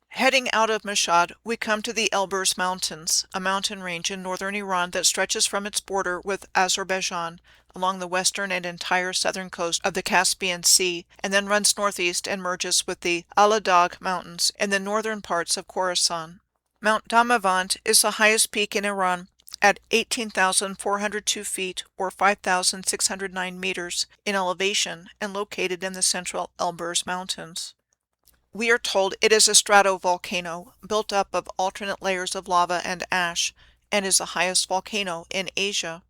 Heading out of Mashhad, we come to the Elburz Mountains, a mountain range in northern Iran that stretches from its border with Azerbaijan along the western and entire southern coast of the Caspian Sea, and then runs northeast and merges with the Aladag Mountains in the northern parts of Khorasan. Mount Damavand is the highest peak in Iran at 18,402 feet or 5,609 meters in elevation and located in the central Elburz Mountains. We are told it is a stratovolcano built up of alternate layers of lava and ash, and is the highest volcano in Asia.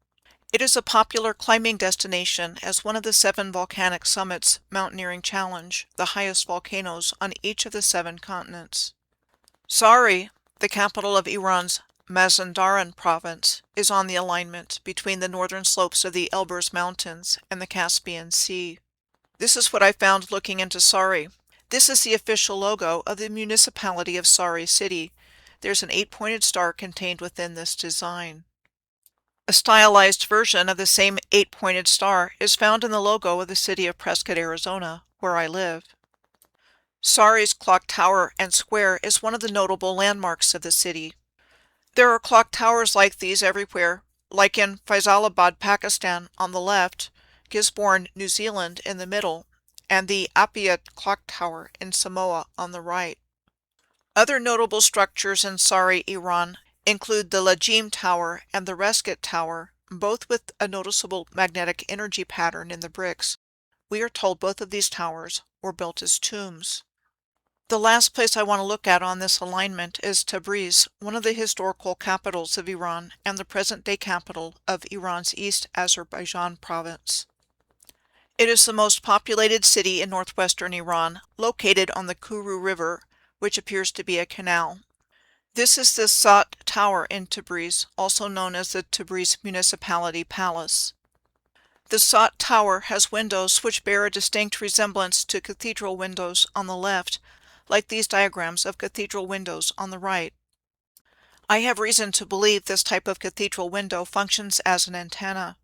It is a popular climbing destination as one of the 7 volcanic summits mountaineering challenge, the highest volcanoes on each of the 7 continents. Sari, the capital of Iran's Mazandaran province, is on the alignment between the northern slopes of the Elburz Mountains and the Caspian Sea. This is what I found looking into Sari. This is the official logo of the municipality of Sari City. There's an 8-pointed star contained within this design. A stylized version of the same 8-pointed star is found in the logo of the city of Prescott, Arizona, where I live. Sari's clock tower and square is one of the notable landmarks of the city. There are clock towers like these everywhere, like in Faisalabad, Pakistan on the left, Gisborne, New Zealand in the middle, and the Apiat Clock Tower in Samoa on the right. Other notable structures in Sari, Iran include the Lajim Tower and the Resket Tower, both with a noticeable magnetic energy pattern in the bricks. We are told both of these towers were built as tombs. The last place I want to look at on this alignment is Tabriz, one of the historical capitals of Iran and the present-day capital of Iran's East Azerbaijan province. It is the most populated city in northwestern Iran, located on the Kuru River, which appears to be a canal. This is the Sot Tower in Tabriz, also known as the Tabriz Municipality Palace. The Sot Tower has windows which bear a distinct resemblance to cathedral windows on the left, like these diagrams of cathedral windows on the right. I have reason to believe this type of cathedral window functions as an antenna.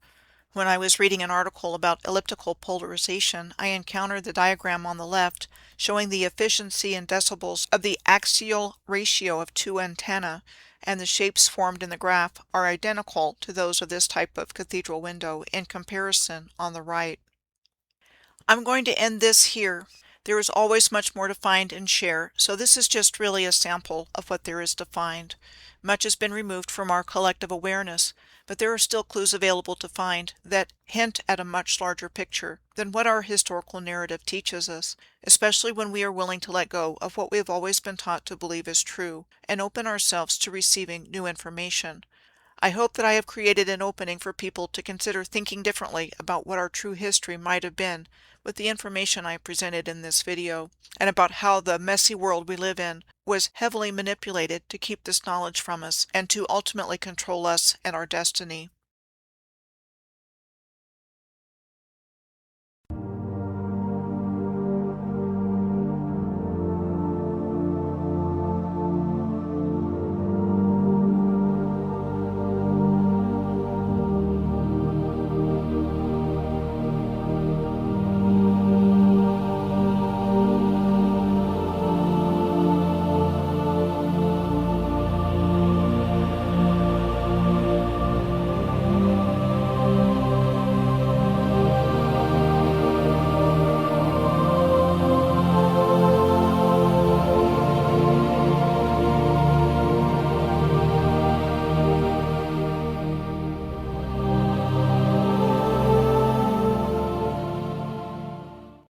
When I was reading an article about elliptical polarization, I encountered the diagram on the left showing the efficiency in decibels of the axial ratio of two antennae, and the shapes formed in the graph are identical to those of this type of cathedral window in comparison on the right. I'm going to end this here. There is always much more to find and share, so this is just really a sample of what there is to find. Much has been removed from our collective awareness, but there are still clues available to find that hint at a much larger picture than what our historical narrative teaches us, especially when we are willing to let go of what we have always been taught to believe is true and open ourselves to receiving new information. I hope that I have created an opening for people to consider thinking differently about what our true history might have been with the information I presented in this video, and about how the messy world we live in was heavily manipulated to keep this knowledge from us and to ultimately control us and our destiny.